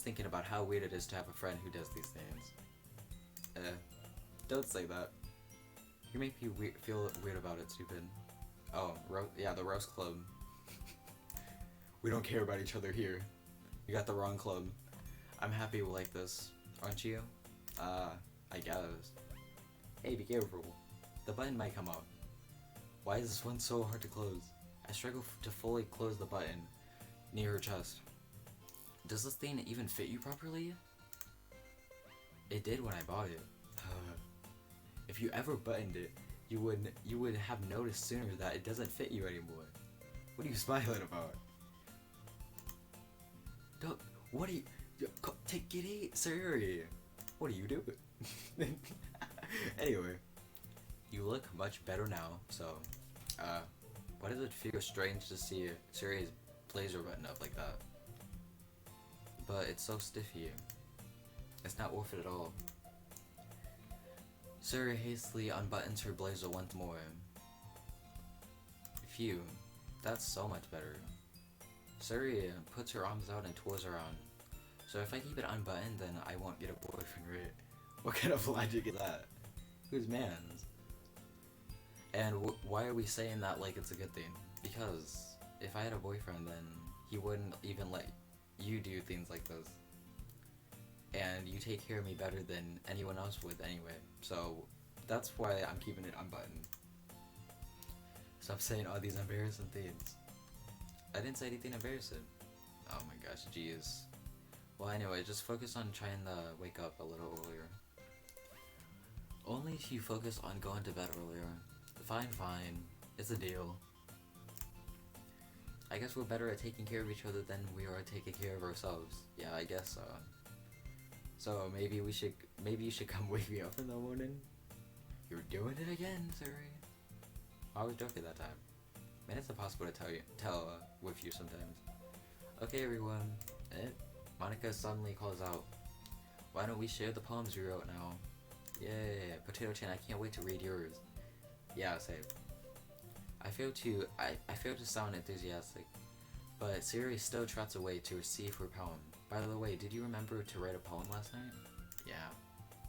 thinking about how weird it is to have a friend who does these things. Don't say that. You make me feel weird about it, stupid. Oh, yeah, the roast club. We don't care about each other here. You got the wrong club. I'm happy like this, aren't you? I guess. Hey, be careful. The button might come out. Why is this one so hard to close? I struggle to fully close the button near her chest. Does this thing even fit you properly? It did when I bought it. If you ever buttoned it, you would have noticed sooner that it doesn't fit you anymore. What are you smiling about? Don't. What are you? Take it, sir. What are you doing? Anyway, you look much better now. So, why does it feel strange to see Suri's blazer button up like that? But it's so stiff here. It's not worth it at all. Suri hastily unbuttons her blazer once more. Phew, that's so much better. Suri puts her arms out and twirls around. So if I keep it unbuttoned, then I won't get a boyfriend, right? What kind of logic is that? Whose man's? And why are we saying that like it's a good thing? Because if I had a boyfriend, then he wouldn't even let you do things like this. And you take care of me better than anyone else would anyway. So that's why I'm keeping it unbuttoned. Stop saying all these embarrassing things. I didn't say anything embarrassing. Oh my gosh, jeez. Well, anyway, just focus on trying to wake up a little earlier. Only if you focus on going to bed earlier. Fine. It's a deal. I guess we're better at taking care of each other than we are at taking care of ourselves. Yeah, I guess so. So maybe you should come wake me up in the morning. You're doing it again, sorry. I was joking that time. Man, it's impossible to tell with you sometimes. Okay, everyone. Monica suddenly calls out. Why don't we share the poems you wrote now? Yay, Potato Chan, I can't wait to read yours. Yeah, same. I fail to sound enthusiastic, but Siri still trots away to receive her poem. By the way, did you remember to write a poem last night? Yeah.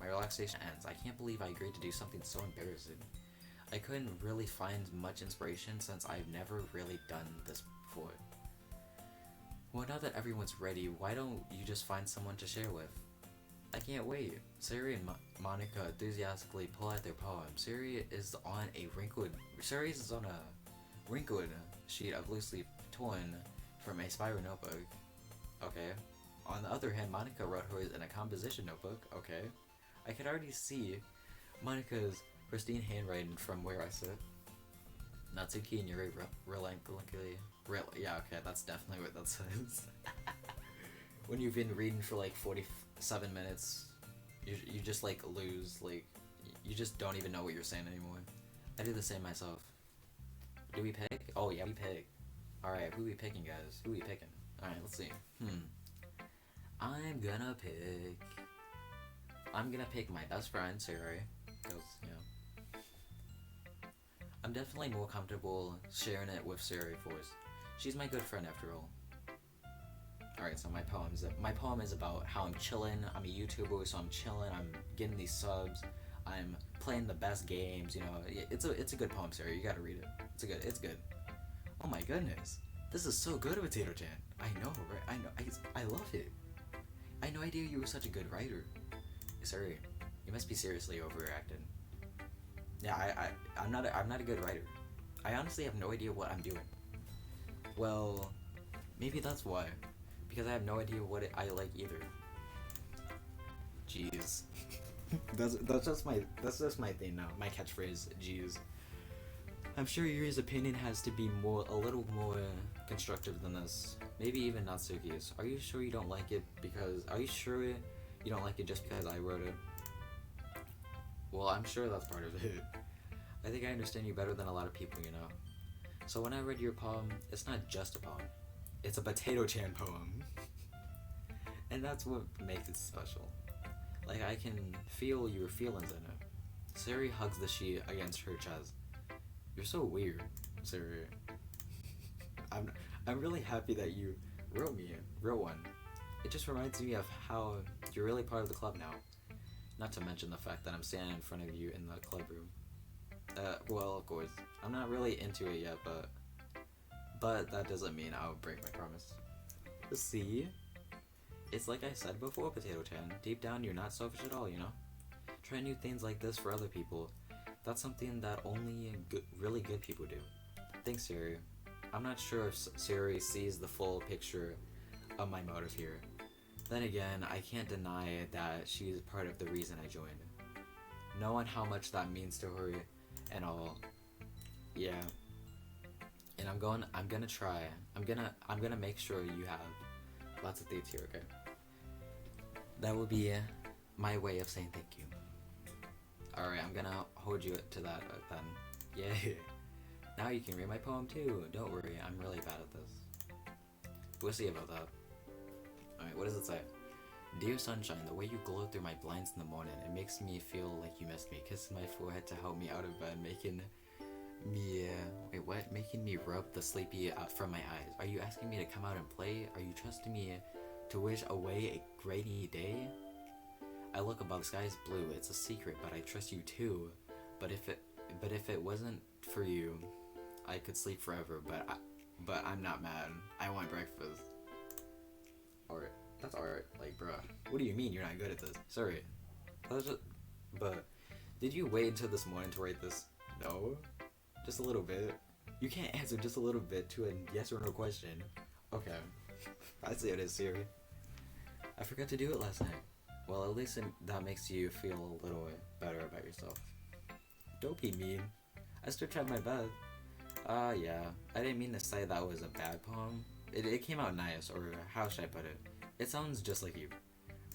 My relaxation ends. I can't believe I agreed to do something so embarrassing. I couldn't really find much inspiration since I've never really done this before. Well, now that everyone's ready, why don't you just find someone to share with? I can't wait. Siri and Monica enthusiastically pull out their poem. Siri is on a wrinkled sheet of loosely torn from a spiral notebook. Okay. On the other hand, Monica wrote hers in a composition notebook. Okay. I can already see Monica's pristine handwriting from where I sit. Natsuki and Yuri reluctantly. Yeah, okay, that's definitely what that says. When you've been reading for like 47 minutes, you just like lose, like, you just don't even know what you're saying anymore. I do the same myself. Do we pick? Oh yeah, we pick. Alright, who we picking, guys? Who we picking? Alright, let's see. I'm gonna pick my best friend, Siri. Because, you know, I'm definitely more comfortable sharing it with Siri first. She's my good friend after all. Alright, so my poem is about how I'm chilling. I'm a YouTuber, so I'm chilling. I'm getting these subs. I'm playing the best games. You know, it's a good poem, Siri. You gotta read it. It's good. Oh my goodness, this is so good, Potato Chan. I know, right? I know. I love it. I had no idea you were such a good writer. Siri, You must be seriously overreacting. Yeah, I'm not a good writer. I honestly have no idea what I'm doing. Well, maybe that's why. Because I have no idea what I like either. Jeez. that's just my thing now. My catchphrase, jeez. I'm sure Yuri's opinion has to be a little more constructive than this. Maybe even Natsuki's. Are you sure you don't like it just because I wrote it? Well, I'm sure that's part of it. I think I understand you better than a lot of people, you know. So when I read your poem, it's not just a poem. It's a Potato-chan poem. And that's what makes it special. Like, I can feel your feelings in it. Sari hugs the sheet against her chest. You're so weird, Sari. I'm really happy that you wrote one. It just reminds me of how you're really part of the club now. Not to mention the fact that I'm standing in front of you in the club room. Well, of course, I'm not really into it yet, but that doesn't mean I'll break my promise. See? It's like I said before, Potato-chan. Deep down, you're not selfish at all, you know? Try new things like this for other people. That's something that only really good people do. Thanks, Sari. I'm not sure if Sari sees the full picture of my motive here. Then again, I can't deny that she's part of the reason I joined. Knowing how much that means to her and all. Yeah. And I'm gonna try. I'm gonna make sure you have lots of dates here, okay? That will be my way of saying thank you. Alright, I'm gonna hold you to that then. Yeah. Now you can read my poem too. Don't worry, I'm really bad at this. We'll see about that. Alright, what does it say? Dear sunshine, the way you glow through my blinds in the morning, it makes me feel like you missed me. Kissing my forehead to help me out of bed, making me rub the sleepy out from my eyes. Are you asking me to come out and play? Are you trusting me to wish away a rainy day? I look above, the sky is blue. It's a secret, but I trust you too. But if it wasn't for you, I could sleep forever. But I'm not mad. I want breakfast. Alright, that's alright. Like, bruh, what do you mean you're not good at this? Sorry. But did you wait until this morning to write this? No, just a little bit. You can't answer just a little bit to a yes or no question. Okay, I'd say it is, Siri. I forgot to do it last night. Well, at least that makes you feel a little better about yourself. Don't be mean. I still tried my best. Yeah. I didn't mean to say that was a bad poem. It came out nice, or how should I put it? It sounds just like you.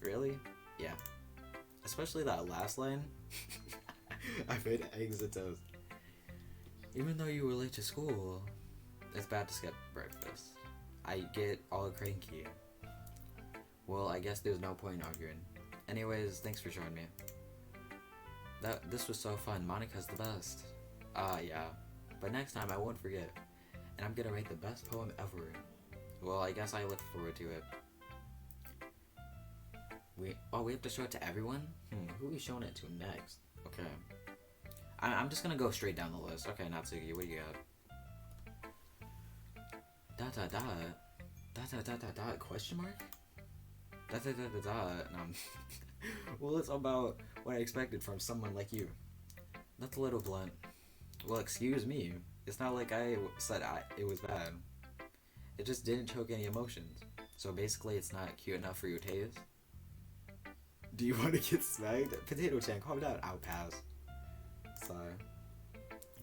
Really? Yeah. Especially that last line. I made eggs and toast. Even though you were late to school, it's bad to skip breakfast. I get all cranky. Well, I guess there's no point in arguing. Anyways, thanks for showing me. This was so fun. Monica's the best. Yeah. But next time I won't forget. And I'm gonna write the best poem ever. Well, I guess I look forward to it. We have to show it to everyone? Who are we showing it to next? Okay. I'm just gonna go straight down the list. Okay, Natsuki, what do you got? Question mark? Well, it's about what I expected from someone like you. That's a little blunt. Well, excuse me. It's not like I said it was bad. It just didn't choke any emotions. So basically, it's not cute enough for your taste. Do you want to get smacked? Potato-chan, calm down. I'll pass. Sorry.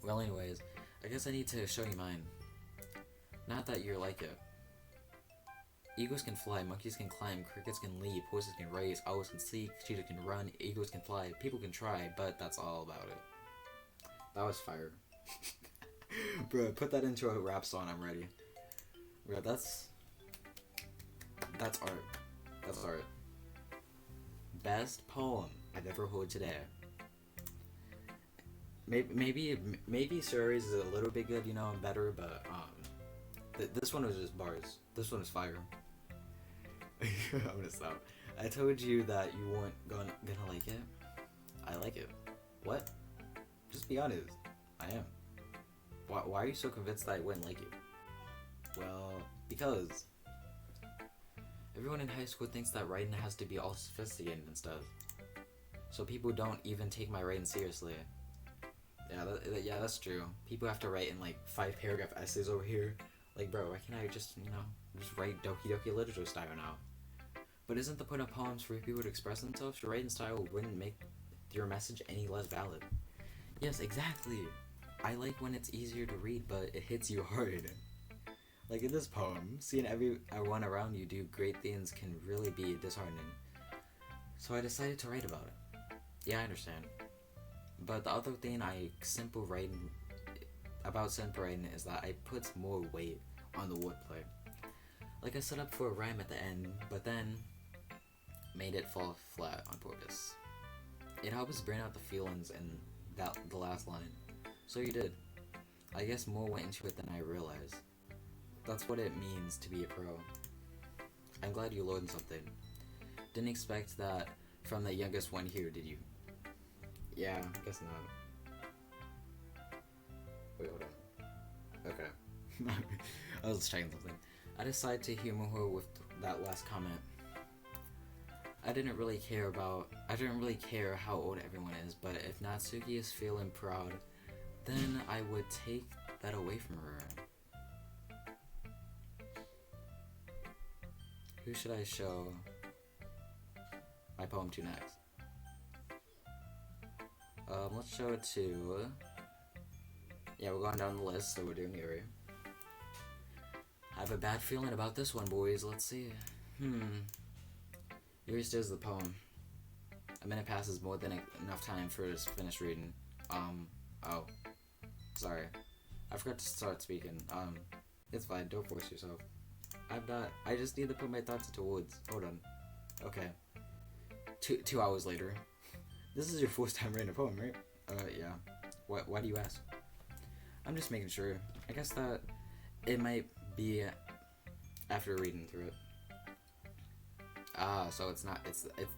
Well, anyways, I guess I need to show you mine. Not that you're like it. Eagles can fly, monkeys can climb, crickets can leap, horses can race, owls can seek, cheetahs can run, eagles can fly, people can try, but that's all about it. That was fire. Bro, put that into a rap song, I'm ready. Bro, that's art. That's art. Best poem I've ever heard today. Maybe Suri's is a little bit good, you know, better, but this one was just bars. This one is fire. I'm gonna stop. I told you that you weren't gonna like it. I like it. What? Just be honest. I am. Why are you so convinced that I wouldn't like it? Well, because everyone in high school thinks that writing has to be all sophisticated and stuff. so people don't even take my writing seriously. Yeah, that's true. People have to write in like 5-paragraph essays over here. Like, bro, why can't I just, just write Doki Doki literature style now? But isn't the point of poems for people to express themselves? Your writing style wouldn't make your message any less valid. Yes, exactly. I like when it's easier to read, but it hits you hard. Like in this poem, seeing everyone around you do great things can really be disheartening. So I decided to write about it. Yeah, I understand. But the other thing about simple writing is that I put more weight on the wordplay. Like I set up for a rhyme at the end, but then made it fall flat on purpose. It helps bring out the feelings in the last line. So you did. I guess more went into it than I realized. That's what it means to be a pro. I'm glad you learned something. Didn't expect that from the youngest one here, did you? Yeah, guess not. Wait, hold on. Okay. I was checking something. I decided to humor her with that last comment. I didn't really care how old everyone is, but if Natsuki is feeling proud, then I would take that away from her. Who should I show my poem to next? Let's show it to... Yeah, we're going down the list, so we're doing Yuri. I have a bad feeling about this one, boys. Let's see. Yuri stares at the poem. A minute passes, more than enough time for us to finish reading. Oh. Sorry. I forgot to start speaking. It's fine, don't force yourself. I just need to put my thoughts into words. Hold on. Okay. 2 hours later. This is your first time writing a poem, right? Yeah. Why do you ask? I'm just making sure. I guess that it might be after reading through it. So it's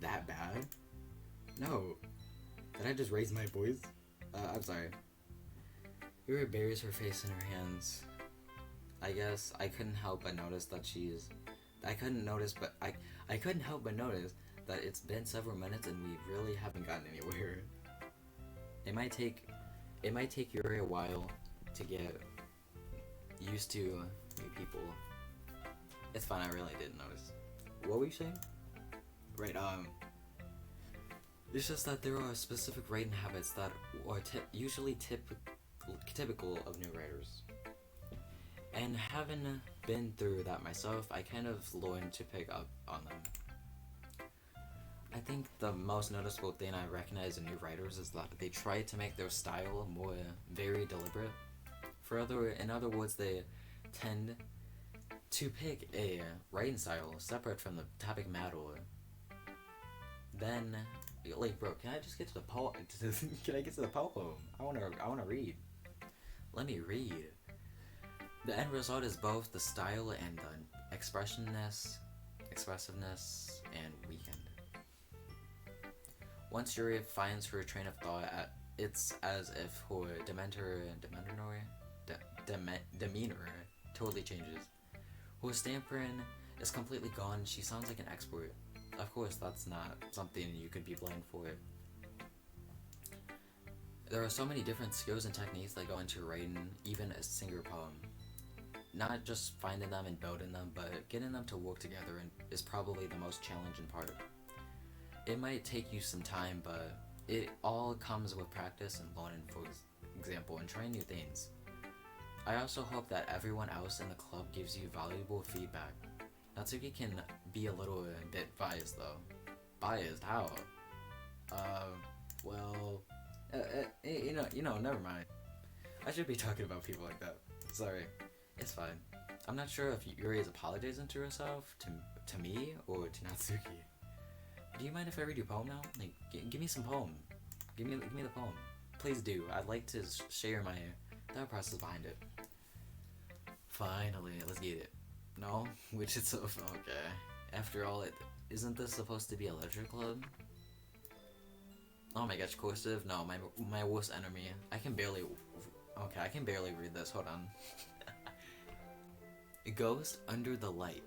that bad? No. Did I just raise my voice? I'm sorry. Yuri buries her face in her hands. I guess I couldn't help but notice that I couldn't help but notice that it's been several minutes and we really haven't gotten anywhere. It might take Yuri a while to get used to new people. It's fine, I really didn't notice. What were you saying? Right, it's just that there are specific writing habits that are usually typical of new writers. And having been through that myself, I kind of learned to pick up on them. I think the most noticeable thing I recognize in new writers is that they try to make their style more very deliberate. In other words, they tend to pick a writing style separate from the topic matter. Then, like, bro, can I just get to the poem? Can I get to the poem? I wanna read. Let me read. The end result is both the style and the expressiveness, and weekend. Once Yuri finds her train of thought, it's as if her demeanor totally changes. Her stammering is completely gone. She sounds like an expert. Of course, that's not something you could be blamed for. There are so many different skills and techniques that go into writing even a single poem. Not just finding them and building them, but getting them to work together is probably the most challenging part. It might take you some time, but it all comes with practice and learning, for example, and trying new things. I also hope that everyone else in the club gives you valuable feedback. Natsuki can be a little bit biased though. Biased? How? Never mind. I should be talking about people like that. Sorry. It's fine. I'm not sure if Yuri is apologizing to herself, to me, or to Natsuki. Do you mind if I read your poem now? Like, give me some poem. Give me the poem. Please do. I'd like to share my thought process behind it. Finally, let's get it. No? Which is so... Okay. After all, isn't this supposed to be a literature club? Oh my gosh, cursive? No, my worst enemy. I can barely read this. Hold on. Ghost under the light.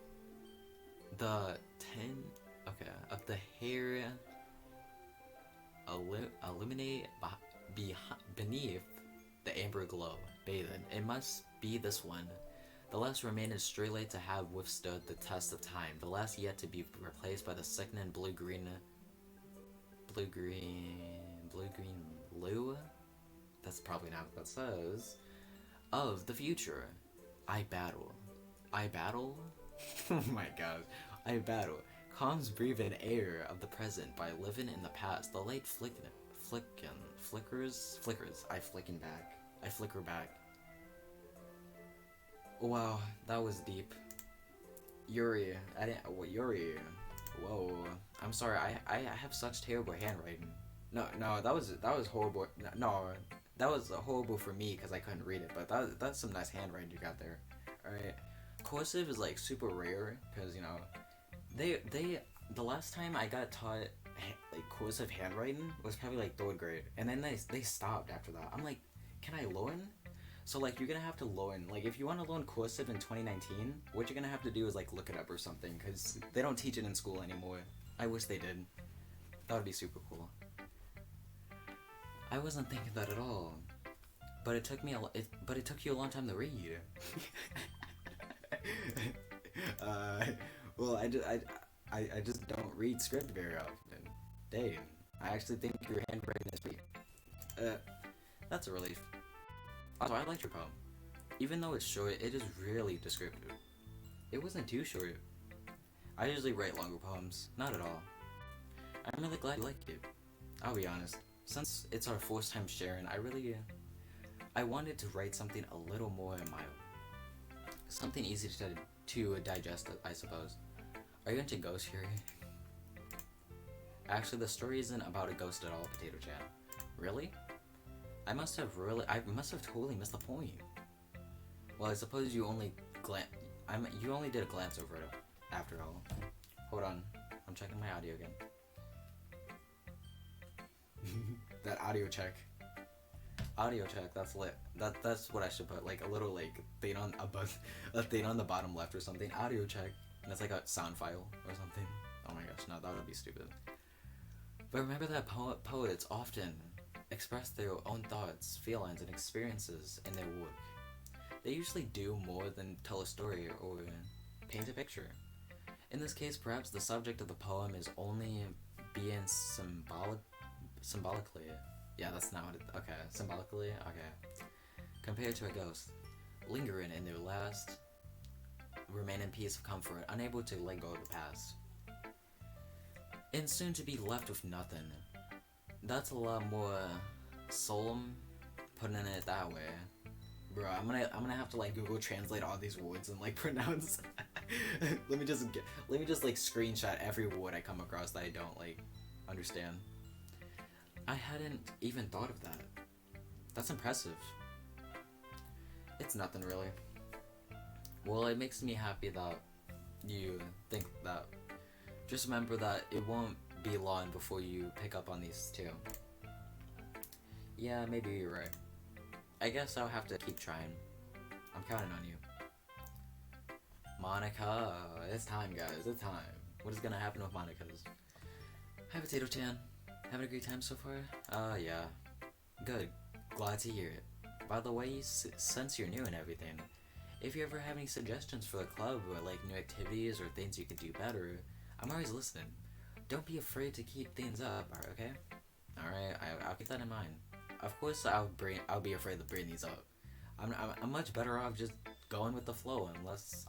The 10... Okay. Of the hair... illuminate beneath the amber glow, bathing. It must be this one. The last remaining streetlight to have withstood the test of time. The last yet to be replaced by the sickening blue-green blue? That's probably not what that says. Of the future. I battle. Oh my god. I battle. Calms breathing air of the present by living in the past. The light flickers. I flicker back. Wow, that was deep. Yuri. Yuri. Whoa. I'm sorry. I have such terrible handwriting. No, that was horrible. No, that was horrible for me because I couldn't read it. But that's some nice handwriting you got there. All right. Cursive is like super rare because, you know, the last time I got taught like cursive handwriting was probably like 3rd grade, and then they stopped after that. I'm like, can I learn? So like you're gonna have to learn, like if you want to learn cursive in 2019, what you're gonna have to do is like look it up or something, because they don't teach it in school anymore. I wish they did. That would be super cool. I wasn't thinking that at all, but it took you a long time to read. Well, I just don't read script very often. Dang, I actually think your handwriting is sweet. That's a relief. Also, I liked your poem. Even though it's short, it is really descriptive. It wasn't too short. I usually write longer poems. Not at all. I'm really glad you liked it. I'll be honest. Since it's our first time sharing, I wanted to write something a little more mild. Something easy to digest, I suppose. Are you into ghost theory? Actually, the story isn't about a ghost at all, Potato Chan. Really? I must have totally missed the point. Well, I suppose you only did a glance over it after all. Hold on, I'm checking my audio again. That audio check. That's lit. That's what I should put, like a little like thing on a thing on the bottom left or something. Audio check. And it's like a sound file or something. Oh my gosh, no, that would be stupid. But remember that poets often express their own thoughts, feelings, and experiences in their work. They usually do more than tell a story or paint a picture. In this case, perhaps the subject of the poem is only being symbolically. Yeah, that's not what it. Okay, symbolically. Okay. Compared to a ghost, lingering in their last remaining piece of comfort, unable to let go of the past, and soon to be left with nothing. That's a lot more solemn, putting it that way. Bro, I'm gonna have to like Google Translate all these words and like pronounce. let me just like screenshot every word I come across that I don't like understand. I hadn't even thought of that. That's impressive. It's nothing really. Well, it makes me happy that you think that. Just remember that it won't be long before you pick up on these too. Yeah, maybe you're right. I guess I'll have to keep trying. I'm counting on you. Monica, it's time, guys. It's time. What is gonna happen with Monica's? Hi, Potato Chan. Having a great time so far? Yeah. Good. Glad to hear it. By the way, since you're new and everything, if you ever have any suggestions for the club or like new activities or things you could do better, I'm always listening. Don't be afraid to keep things up, okay? Alright, I'll keep that in mind. Of course, I'll be afraid to bring these up. I'm much better off just going with the flow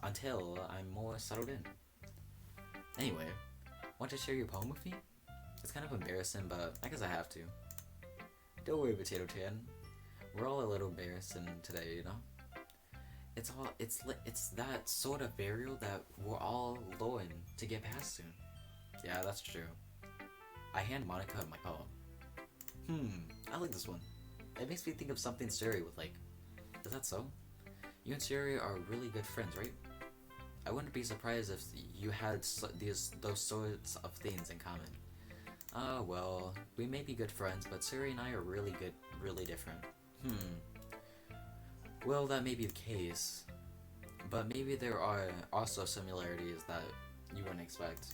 until I'm more settled in. Anyway, want to share your poem with me? It's kind of embarrassing, but I guess I have to. Don't worry, Potato Chan. We're all a little embarrassing today, you know? It's that sort of burial that we're all longing to get past soon. Yeah, that's true. I hand Monica my poem. I like this one. It makes me think of something Suri would like. Is that so? You and Suri are really good friends, right? I wouldn't be surprised if you had those sorts of things in common. Well, we may be good friends, but Suri and I are really different. Well, that may be the case, but maybe there are also similarities that you wouldn't expect.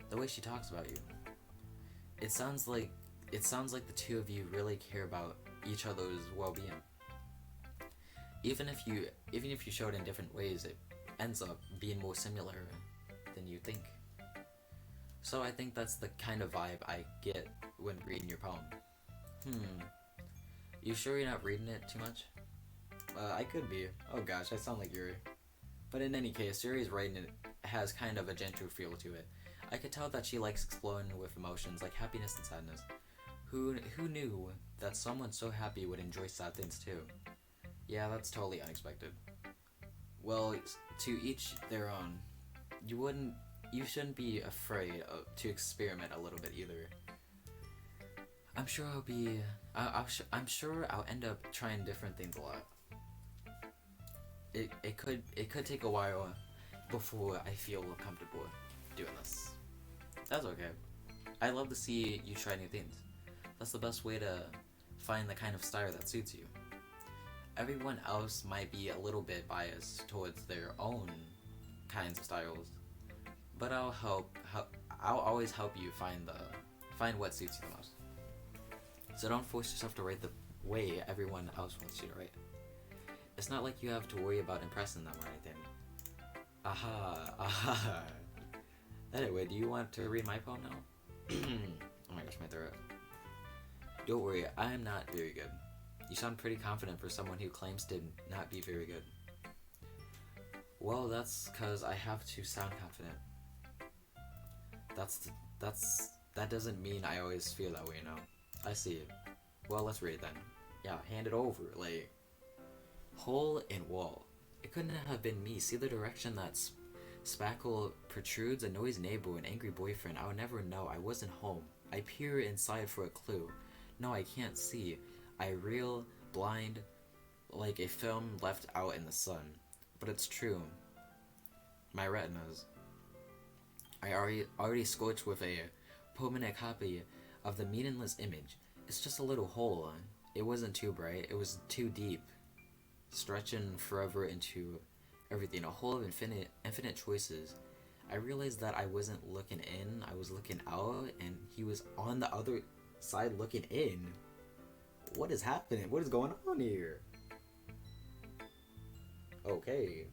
The way she talks about you. it sounds like the two of you really care about each other's well-being. Even if you show it in different ways, it ends up being more similar than you think. So I think that's the kind of vibe I get when reading your poem. You sure you're not reading it too much? I could be. Oh gosh, I sound like Yuri. But in any case, Yuri's writing it has kind of a gentle feel to it. I could tell that she likes exploring with emotions like happiness and sadness. Who knew that someone so happy would enjoy sad things too? Yeah, that's totally unexpected. Well, to each their own. You shouldn't be afraid to experiment a little bit either. I'm sure I'm sure I'll end up trying different things a lot. It could take a while before I feel comfortable doing this. That's okay. I love to see you try new things. That's the best way to find the kind of style that suits you. Everyone else might be a little bit biased towards their own kinds of styles, but I'll always help you find what suits you the most. So don't force yourself to write the way everyone else wants you to write. It's not like you have to worry about impressing them or anything. Aha. Anyway, do you want to read my poem now? Oh my gosh, my throat. Don't worry, I am not very good. You sound pretty confident for someone who claims to not be very good. Well, that's because I have to sound confident. That doesn't mean I always feel that way, you know? I see it. Well, let's read it then. Yeah, hand it over, like... Hole in wall. It couldn't have been me. See the direction that spackle protrudes? A noisy neighbor, an angry boyfriend. I would never know. I wasn't home. I peer inside for a clue. No, I can't see. I reel blind like a film left out in the sun. But it's true. My retinas. I already scorched with a permanent copy of the meaningless image. It's just a little hole. It wasn't too bright. It was too deep. Stretching forever into everything. A hole of infinite choices. I realized that I wasn't looking in. I was looking out. And he was on the other side looking in. What is happening? What is going on here? Okay.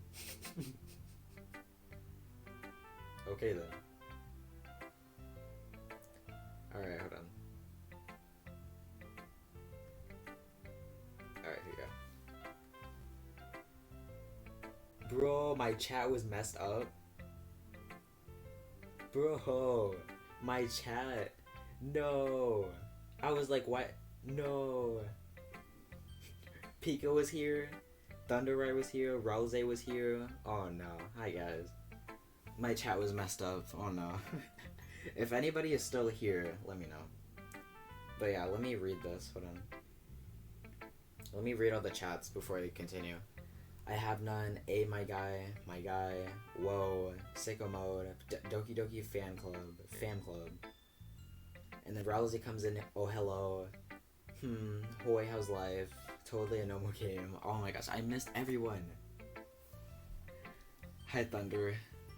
Okay then. Alright, hold on. Alright, here you go. Bro, my chat was messed up. Bro, my chat. No. I was like, what? No. Pika was here. Thunderite was here. Rose was here. Oh no. Hi guys. My chat was messed up. Oh no. If anybody is still here, let me know. But yeah, let me read this. Hold on. Let me read all the chats before I continue. I have none. My guy, whoa, sicko mode, Doki Doki fan club. And then Rousey comes in, oh hello, hoy, how's life, totally a no more game, oh my gosh, I missed everyone. Hi Thunder,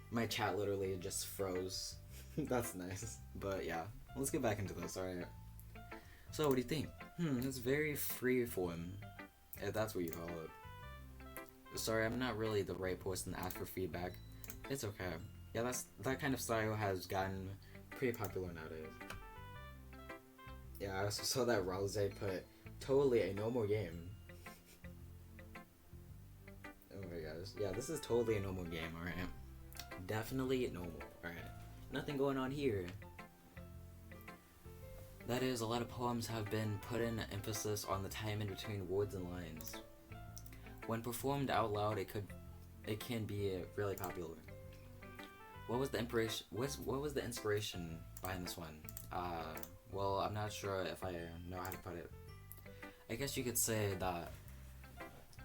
my chat literally just froze. That's nice, but yeah, let's get back into this, alright. So what do you think? It's very freeform, if that's what you call it. Sorry, I'm not really the right person to ask for feedback. It's okay. Yeah, that kind of style has gotten pretty popular nowadays. Yeah, I also saw that Rose put totally a no more game. Oh my gosh. Yeah, this is totally a no more game, alright? Definitely no more, alright? Nothing going on here. That is, a lot of poems have been putting emphasis on the time in between words and lines. When performed out loud, it can be really popular. What was the inspiration behind this one? Well, I'm not sure if I know how to put it. I guess you could say that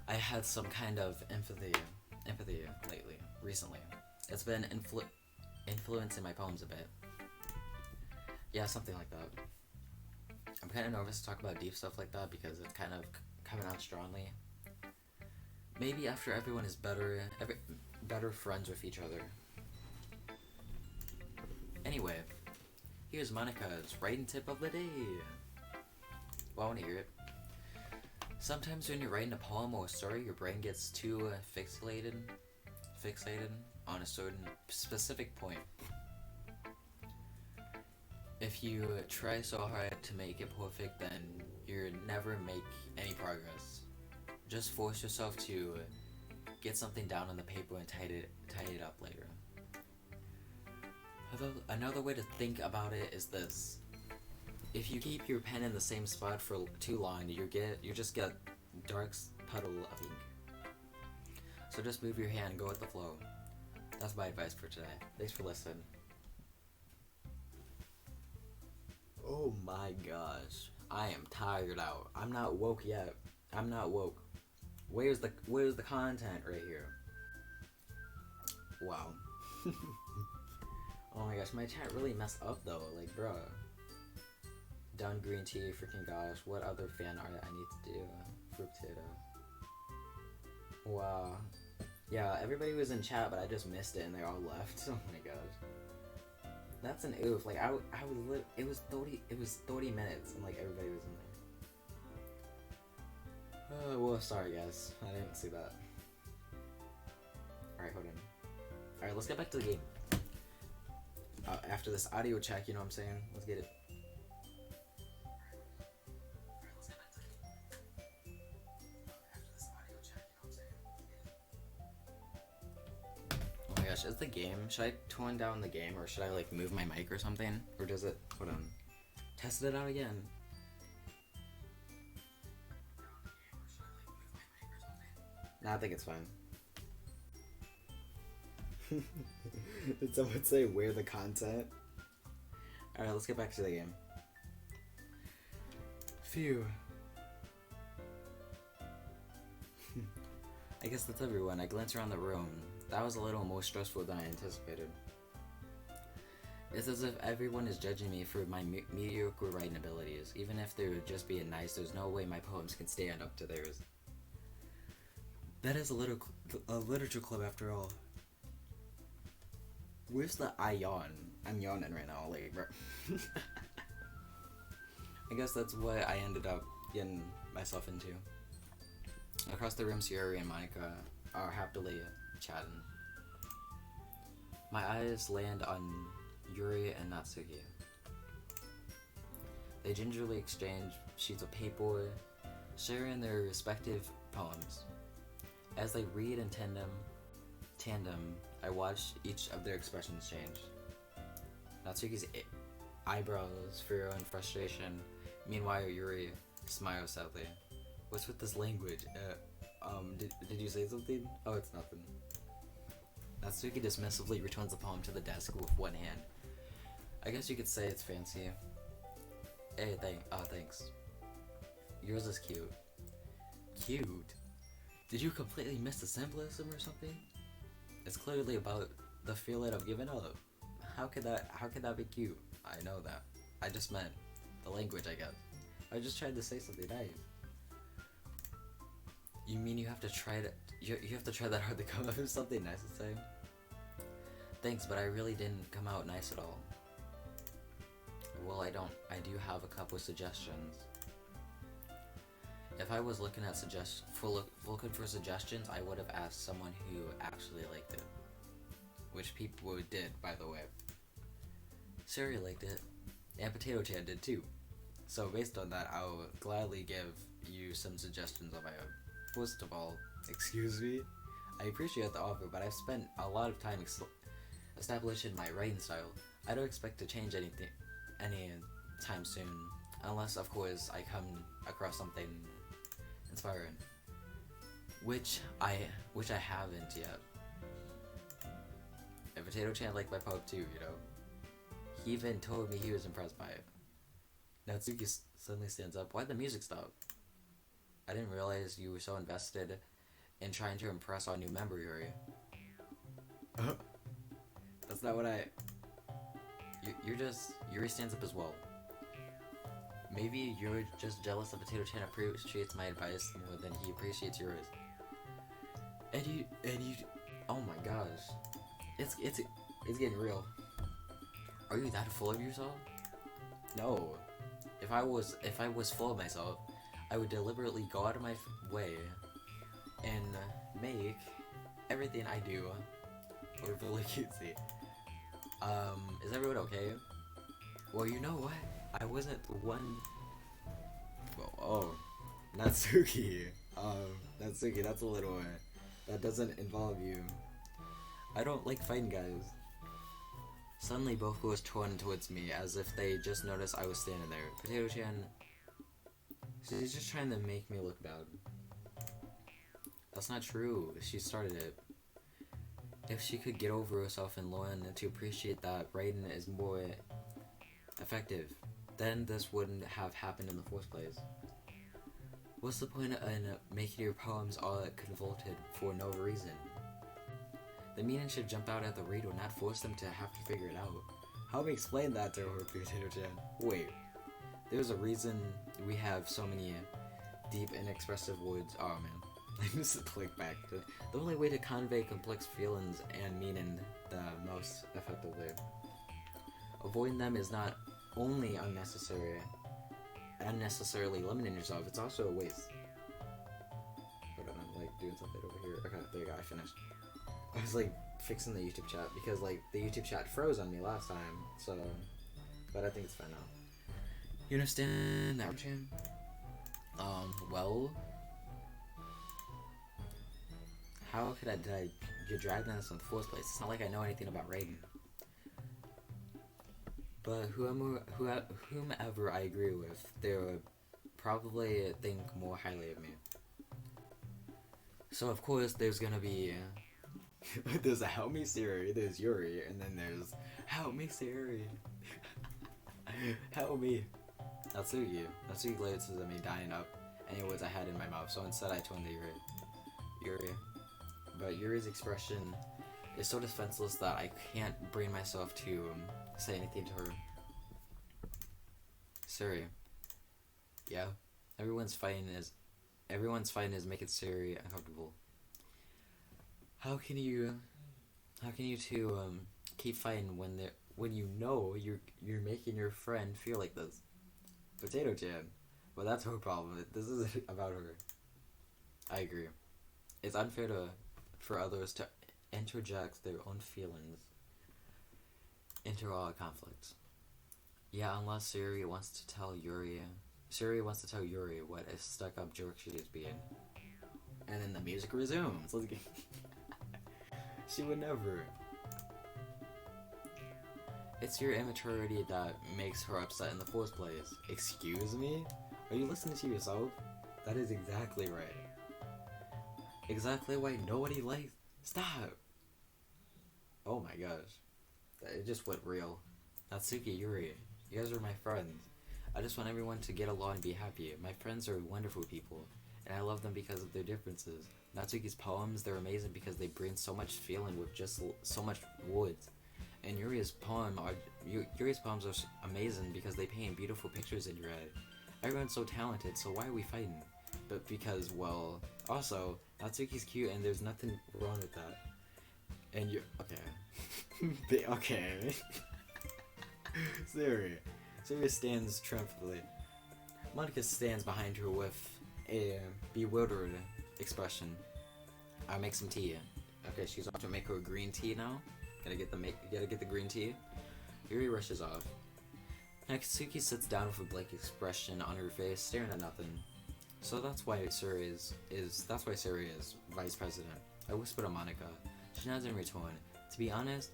I had some kind of empathy recently. It's been influencing my poems a bit. Yeah, something like that. I'm kind of nervous to talk about deep stuff like that because it's kind of coming out strongly. Maybe after everyone is better friends with each other. Anyway, Here's Monica's writing tip of the day. Well, I want to hear it. Sometimes when you're writing a poem or a story, your brain gets too fixated on a certain specific point. If you try so hard to make it perfect, then you'll never make any progress. Just force yourself to get something down on the paper and tidy it up later. Another way to think about it is this: if you keep your pen in the same spot for too long, you just get dark puddle of ink. So just move your hand and go with the flow. That's my advice for today. Thanks for listening. Oh my gosh, I am tired out. I'm not woke yet. I'm not woke. Where's the content right here? Wow. Oh my gosh, my chat really messed up though. Like, bruh. Done green tea, freaking gosh. What other fan art I need to do? Fruit potato. Wow. Yeah, everybody was in chat, but I just missed it and they all left. Oh my gosh. That's an oof. Like, it was 30 minutes and like everybody was in there. Well, sorry guys. I didn't see that. Alright, hold on. Alright, let's get back to the game. After this audio check, you know what I'm saying? Let's get it. Oh my gosh, is the game? Should I tone down the game or should I like move my mic or something? Or does it? Hold on. Test it out again. Nah, I think it's fine. Did someone say where the content? Alright, let's get back to the game. Phew. I guess that's everyone. I glanced around the room. That was a little more stressful than I anticipated. It's as if everyone is judging me for my mediocre writing abilities. Even if they were just being nice, there's no way my poems can stand up to theirs. That is a literature club after all. Where's the I yawn? I'm yawning right now, like, bro. I guess that's what I ended up getting myself into. Across the room, Sierra and Monica are happily chatting. My eyes land on Yuri and Natsuki. They gingerly exchange sheets of paper, sharing their respective poems. As they read in tandem, I watch each of their expressions change. Natsuki's eyebrows furrow in frustration. Meanwhile, Yuri smiles sadly. What's with this language? Did you say something? Oh, it's nothing. Natsuki dismissively returns the poem to the desk with one hand. I guess you could say it's fancy. Hey, thanks. Yours is cute. Cute? Did you completely miss the symbolism or something? It's clearly about the feeling of giving up. How could that be cute? I know that. I just meant the language, I guess. I just tried to say something nice. You mean you have to try that hard to come up with something nice to say? Thanks, but I really didn't come out nice at all. Well, I do have a couple of suggestions. If I was looking for suggestions, I would have asked someone who actually liked it. Which people did, by the way. Siri liked it, and Potato Chan did too. So based on that, I'll gladly give you some suggestions of my own. First of all, excuse me, I appreciate the offer, but I've spent a lot of time establishing my writing style. I don't expect to change anything anytime soon, unless of course I come across something inspiring, which I haven't yet. And Potato Chan liked my poem too, you know. He even told me he was impressed by it. Natsuki suddenly stands up. Why'd the music stop? I didn't realize you were so invested in trying to impress our new member, Yuri. That's not what Yuri stands up as well. Maybe you're just jealous that Potato Chan appreciates my advice more than he appreciates yours. And you, oh my gosh. It's getting real. Are you that full of yourself? No. If I was full of myself, I would deliberately go out of my way and make everything I do overly cutesy. Is everyone okay? Well, you know what? I wasn't the one. Oh, Natsuki. Natsuki, that's a little. That doesn't involve you. I don't like fighting guys. Suddenly, both girls turned towards me as if they just noticed I was standing there. Potato-chan. She's just trying to make me look bad. That's not true. She started it. If she could get over herself and learn to appreciate that Raiden is more effective, then this wouldn't have happened in the first place. What's the point in making your poems all convoluted for no reason? The meaning should jump out at the reader, not force them to have to figure it out. Help me explain that to her, Potato-chan. Wait, there's a reason we have so many deep and expressive words. Oh man, I missed the click back. The only way to convey complex feelings and meaning the most effectively. Avoiding them is not only unnecessarily limiting yourself, it's also a waste. Hold on, I'm like doing something over here. Okay, there you go, I finished. I was like fixing the YouTube chat because like the YouTube chat froze on me last time, so, but I think it's fine now. You understand that, Chan? Well, how did I get dragged in this in the first place? It's not like I know anything about Raiden. But whomever I agree with, they would probably think more highly of me. So of course there's gonna be there's a help me Siri, there's Yuri, and then there's help me Siri. Help me. Natsuki glares at me dying up any words I had in my mouth, so instead I turned to Yuri. But Yuri's expression is so defenseless that I can't bring myself to say anything to her. Siri. Yeah. Everyone's fighting is making Siri uncomfortable. How can you two keep fighting when you know you're making your friend feel like this? Potato-chan. Well, that's her problem. This isn't about her. I agree. It's unfair for others to interject their own feelings into our conflicts. Yeah, unless Siri wants to tell Yuri what a stuck-up jerk she is being. And then the music resumes. Let's get She would never. It's your immaturity that makes her upset in the first place. Excuse me? Are you listening to yourself? That is exactly right. Exactly why nobody likes. Stop! Oh my gosh. It just went real. Natsuki, Yuri, you guys are my friends. I just want everyone to get along and be happy. My friends are wonderful people, and I love them because of their differences. Natsuki's poems, they're amazing because they bring so much feeling with just so much words. And Yuri's poems are amazing because they paint beautiful pictures in your head. Everyone's so talented, so why are we fighting? But because, well, also, Natsuki's cute and there's nothing wrong with that. And you, okay. Okay. Siri stands triumphantly. Monica stands behind her with a bewildered expression. I'll make some tea. Okay, she's off to make her green tea now. Gotta get the green tea. Yuri rushes off. Natsuki sits down with a blank expression on her face, staring at nothing. So that's why Siri is vice president. I whisper to Monica. She nods in return. To be honest,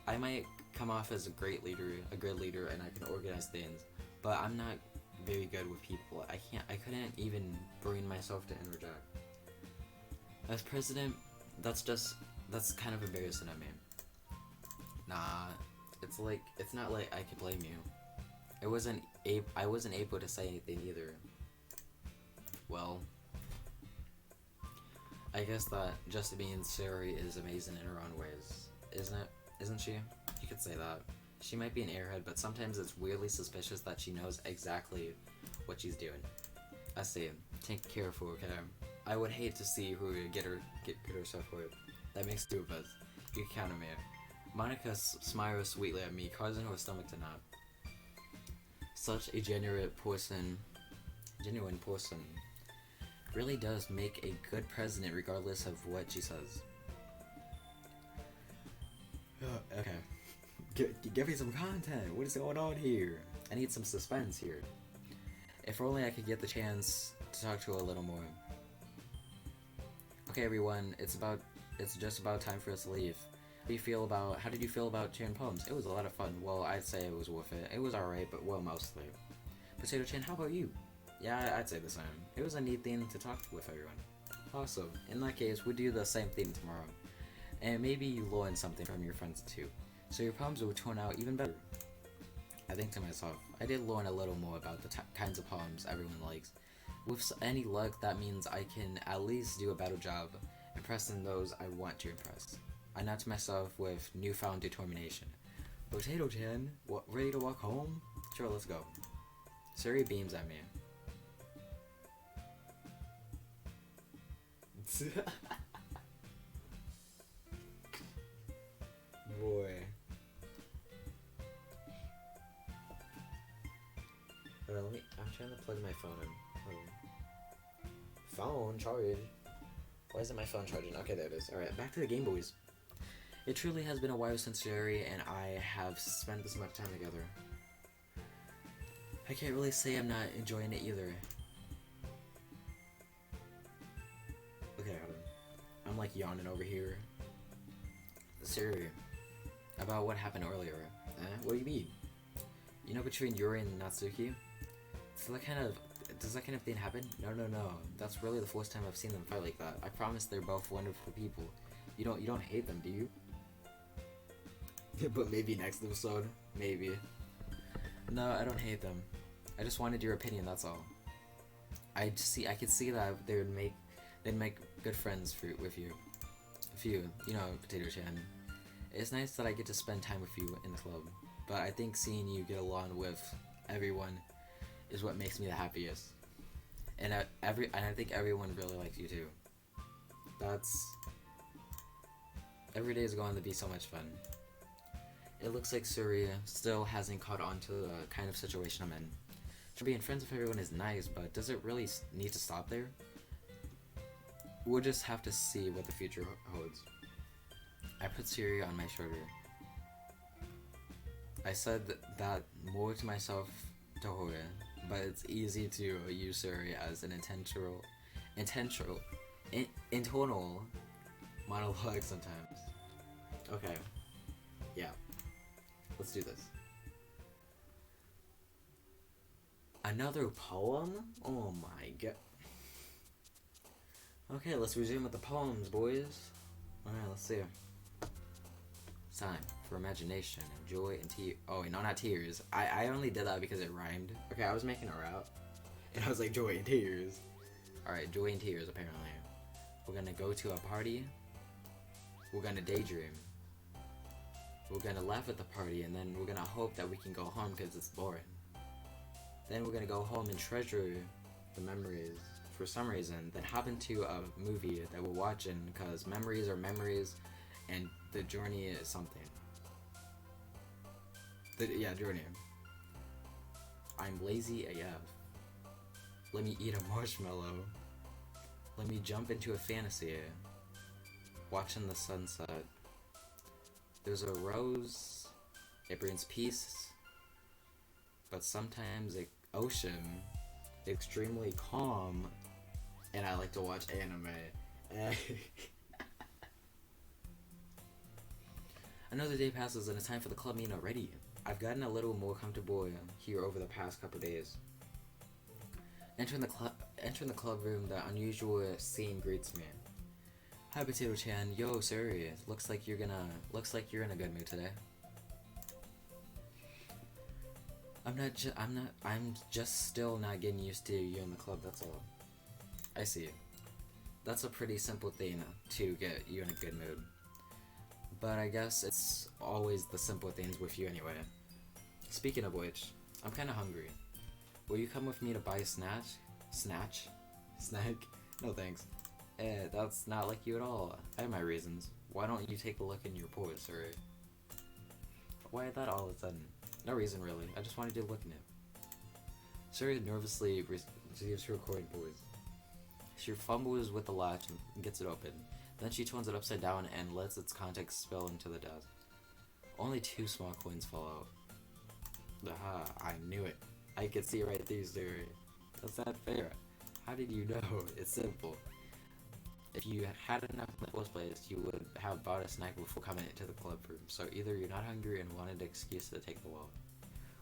I might come off as a good leader, and I can organize things, but I'm not very good with people. I couldn't even bring myself to interject. As president, that's kind of embarrassing of me. Nah, it's not like I could blame you. I wasn't able to say anything either. Well, I guess that just being Siri is amazing in her own ways, isn't she? You could say that. She might be an airhead, but sometimes it's weirdly suspicious that she knows exactly what she's doing. I see. Take care of her, okay? I would hate to see her get herself hurt. That makes two of us. You can count on me. Monica smiles sweetly at me, causing her stomach to knot. Such a genuine person really does make a good president regardless of what she says. Okay. Give me some content. What is going on here? I need some suspense here. If only I could get the chance to talk to her a little more. Okay, everyone, it's just about time for us to leave. How did you feel about Chan Poems? It was a lot of fun. Well, I'd say it was worth it. It was alright, but well, mostly. Potato Chan, how about you? Yeah, I'd say the same. It was a neat thing to talk with everyone. Awesome. In that case, we'll do the same thing tomorrow. And maybe you learn something from your friends too. So your poems will turn out even better. I think to myself, I did learn a little more about the kinds of poems everyone likes. With any luck, that means I can at least do a better job impressing those I want to impress. I nod to myself with newfound determination. Potato Chan, ready to walk home? Sure, let's go. Suri beams at me. Boy. Hold on, I'm trying to plug my phone in. Phone charge. Why isn't my phone charging? Okay, there it is. Alright, back to the Game Boys. It truly has been a while since Suri and I have spent this much time together. I can't really say I'm not enjoying it either. Okay, hold on. I'm like yawning over here. Suri, about what happened earlier. What do you mean? You know, between Yuri and Natsuki? Does that kind of thing happen? No. That's really the first time I've seen them fight like that. I promise they're both wonderful people. You don't hate them, do you? But maybe next episode. Maybe. No, I don't hate them. I just wanted your opinion, that's all. I could see that they'd make good friends with you. You know, Potato Chan. It's nice that I get to spend time with you in the club, but I think seeing you get along with everyone is what makes me the happiest. And I think everyone really likes you too. Every day is going to be so much fun. It looks like Surya still hasn't caught on to the kind of situation I'm in. Sure, being friends with everyone is nice, but does it really need to stop there? We'll just have to see what the future holds. I put Surya on my shoulder. I said that more to myself to her, but it's easy to use Surya as an internal monologue sometimes. Okay. Yeah. Let's do this. Another poem? Oh my god. Okay, let's resume with the poems, boys. Alright, let's see. It's time for imagination and joy and tears. Oh, wait, no, not tears. I only did that because it rhymed. Okay, I was making a rap. And I was like, joy and tears. Alright, joy and tears, apparently. We're gonna go to a party. We're gonna daydream. We're gonna laugh at the party, and then we're gonna hope that we can go home because it's boring. Then we're gonna go home and treasure the memories for some reason. Then hop into a movie that we're watching because memories are memories, and the journey is something. Journey. I'm lazy AF. Let me eat a marshmallow. Let me jump into a fantasy. Watching the sunset. There's a rose. It brings peace. But sometimes the ocean extremely calm, and I like to watch anime. Another day passes and it's time for the club meeting already. I've gotten a little more comfortable here over the past couple days. Entering the club room, the unusual scene greets me. Hi, Potato Chan. Yo, Suri. Looks like you're in a good mood today. I'm just still not getting used to you in the club, that's all. I see. That's a pretty simple thing to get you in a good mood. But I guess it's always the simple things with you anyway. Speaking of which, I'm kinda hungry. Will you come with me to buy a snack? Snack? No thanks. That's not like you at all. I have my reasons. Why don't you take a look in your pores, or... Why that all of a sudden? No reason really, I just wanted to look in it. Suri nervously receives her recording voice. She fumbles with the latch and gets it open. Then she turns it upside down and lets its contents spill into the desk. Only 2 small coins fall out. Aha, I knew it. I could see right through Suri. That's not fair. How did you know? It's simple. If you had enough in the first place, you would have bought a snack before coming into the club room. So either you're not hungry and wanted an excuse to take the wallet,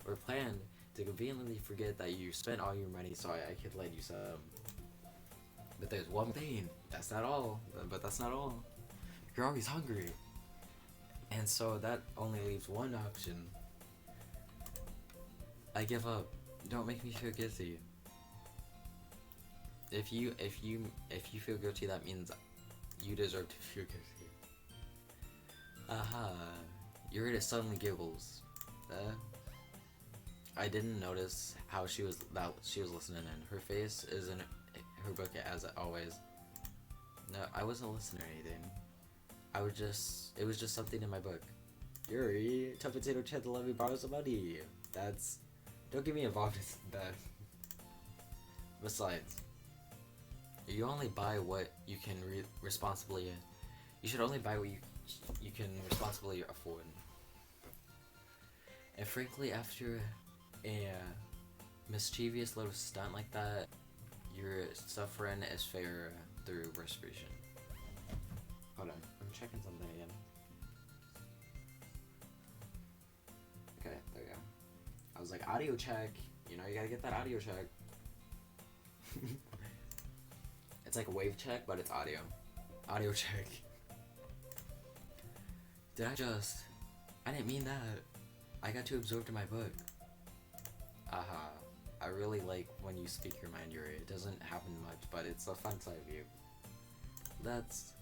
or planned to conveniently forget that you spent all your money so I could lend you some. But there's one thing. That's not all. But that's not all. You're always hungry. And so that only leaves one option. I give up. Don't make me feel guilty. If you feel guilty, that means you deserve to feel guilty. Aha. Eureka suddenly giggles. I didn't notice how she was listening in. Her face is in her book as always. No, I wasn't listening to anything. It was just something in my book. Yuri, tough potato tried to let me borrow some money. Don't get me involved in that. Besides, you only buy what you can responsibly. You should only buy what you can responsibly afford. And frankly, after a mischievous little stunt like that, your suffering is fair through respiration. Hold on, I'm checking something again. Okay, there we go. I was like, audio check. You know, you gotta get that audio check. It's like a wave check, but it's audio. Audio check. I didn't mean that. I got too absorbed in my book. Aha. I really like when you speak your mind, Yuri. It doesn't happen much, but it's a fun side of you.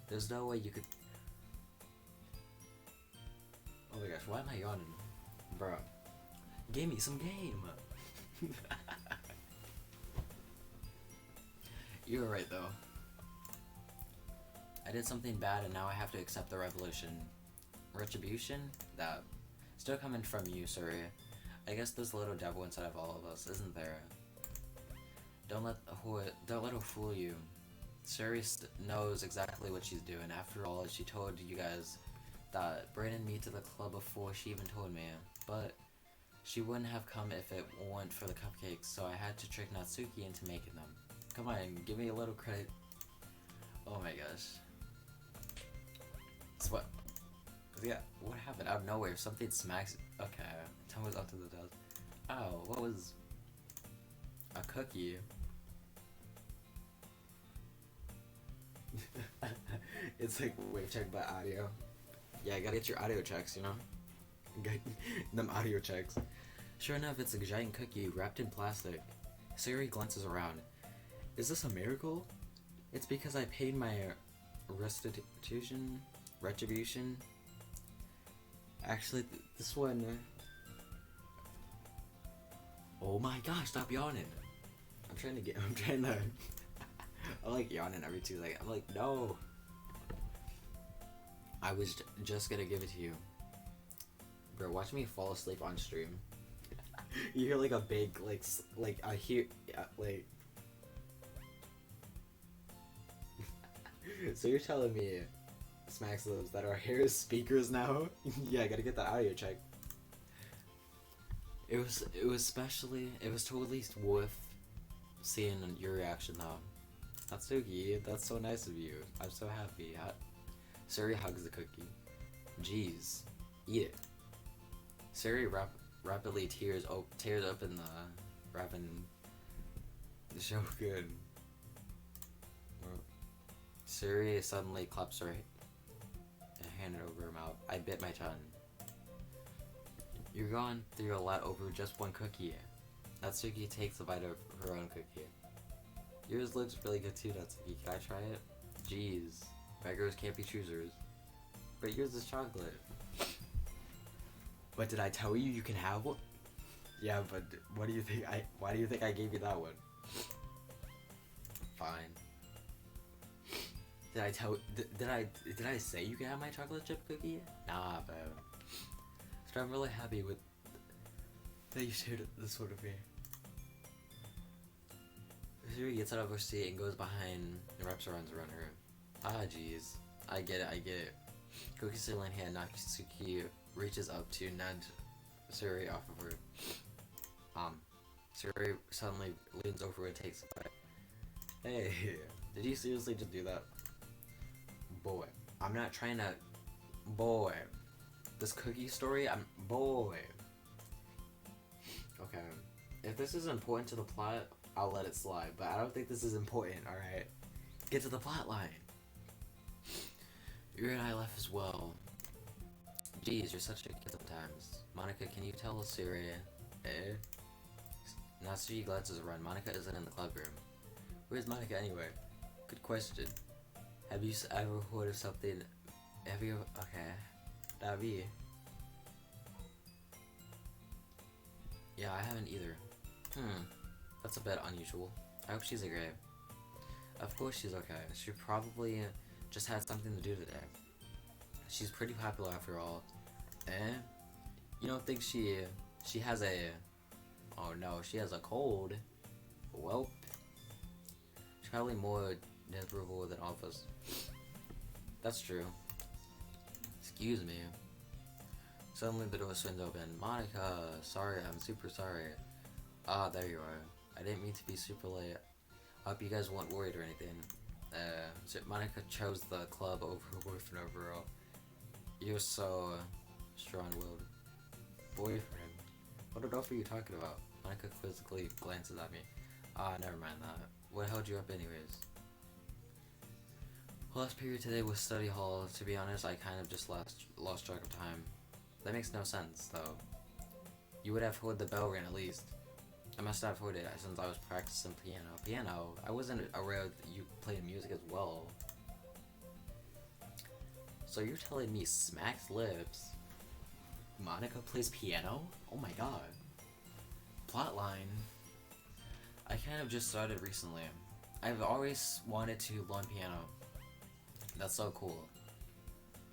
There's no way you could... Oh my gosh, why am I yawning? Bro. Give me some game! You're right, though. I did something bad and now I have to accept the retribution? That still coming from you, sorry. I guess there's a little devil inside of all of us, isn't there? Don't let her fool you. Suri knows exactly what she's doing. After all, she told you guys that bringing me to the club before she even told me. But she wouldn't have come if it weren't for the cupcakes, so I had to trick Natsuki into making them. Come on, give me a little credit. Oh my gosh. So what? Yeah, what happened? Out of nowhere, something smacks. Okay, tumbles onto the desk. Oh, what was a cookie? It's like wave check by audio. Yeah, I gotta get your audio checks, you know? Get them audio checks. Sure enough, it's a giant cookie wrapped in plastic. Suri glances around. Is this a miracle? It's because I paid my retribution. Actually, this one. Oh my gosh! Stop yawning. I'm trying to. I like yawning every 2 seconds. I'm like, no. I was just gonna give it to you, bro. Watch me fall asleep on stream. You hear like a big like I hear like. So you're telling me, Smacks lives, that our hair is speakers now? Yeah, I gotta get that audio check. It was totally worth seeing your reaction though. Natsuki, that's so nice of you. I'm so happy. Suri hugs the cookie. Jeez, eat it. Suri rapidly tears open the wrapping. So good. Suri suddenly claps her hand over her mouth. I bit my tongue. You're going through a lot over just one cookie. Natsuki takes a bite of her own cookie. Yours looks really good too, Natsuki. Can I try it? Jeez. Beggars can't be choosers. But yours is chocolate. But did I tell you can have one? Yeah, but why do you think I gave you that one? Fine. Did I say you can have my chocolate chip cookie? Nah, bro. So I'm really happy with that you shared this one with me. Suri gets out of her seat and goes behind and wraps her arms around her. Ah, jeez. I get it. Cookie still in hand, Natsuki reaches up to nudge Suri off of her. Suri suddenly leans over and takes a bite. Hey, did you seriously just do that? Boy, I'm not trying to... Boy. This cookie story, Boy. Okay. If this is important to the plot, I'll let it slide, but I don't think this is important, alright? Get to the plot line. Yuri and I left as well. Jeez, you're such a kid sometimes. Monica, can you tell Siri? Natsuki glances around. Monica isn't in the club room. Where's Monica anyway? Good question. Have you ever heard of something? Okay. Davi. Yeah, I haven't either. That's a bit unusual. I hope she's okay. Of course she's okay. She probably just had something to do today. She's pretty popular after all. You don't think she has a... Oh no, she has a cold. Welp. She's probably more miserable than all of us. That's true. Excuse me. Suddenly the door swings open. Monica, sorry, I'm super sorry. Ah, there you are. I didn't mean to be super late. I hope you guys weren't worried or anything. So Monica chose the club over her boyfriend overall. You're so strong-willed. Boyfriend? What adult are you talking about? Monica quizzically glances at me. Ah, never mind that. What held you up anyways? Last period today was study hall. To be honest, I kind of just lost track of time. That makes no sense, though. You would have heard the bell ring at least. I must have heard it since I was practicing piano. Piano? I wasn't aware that you played music as well. So you're telling me smacked lips? Monica plays piano? Oh my god. Plotline. I kind of just started recently. I've always wanted to learn piano. That's so cool.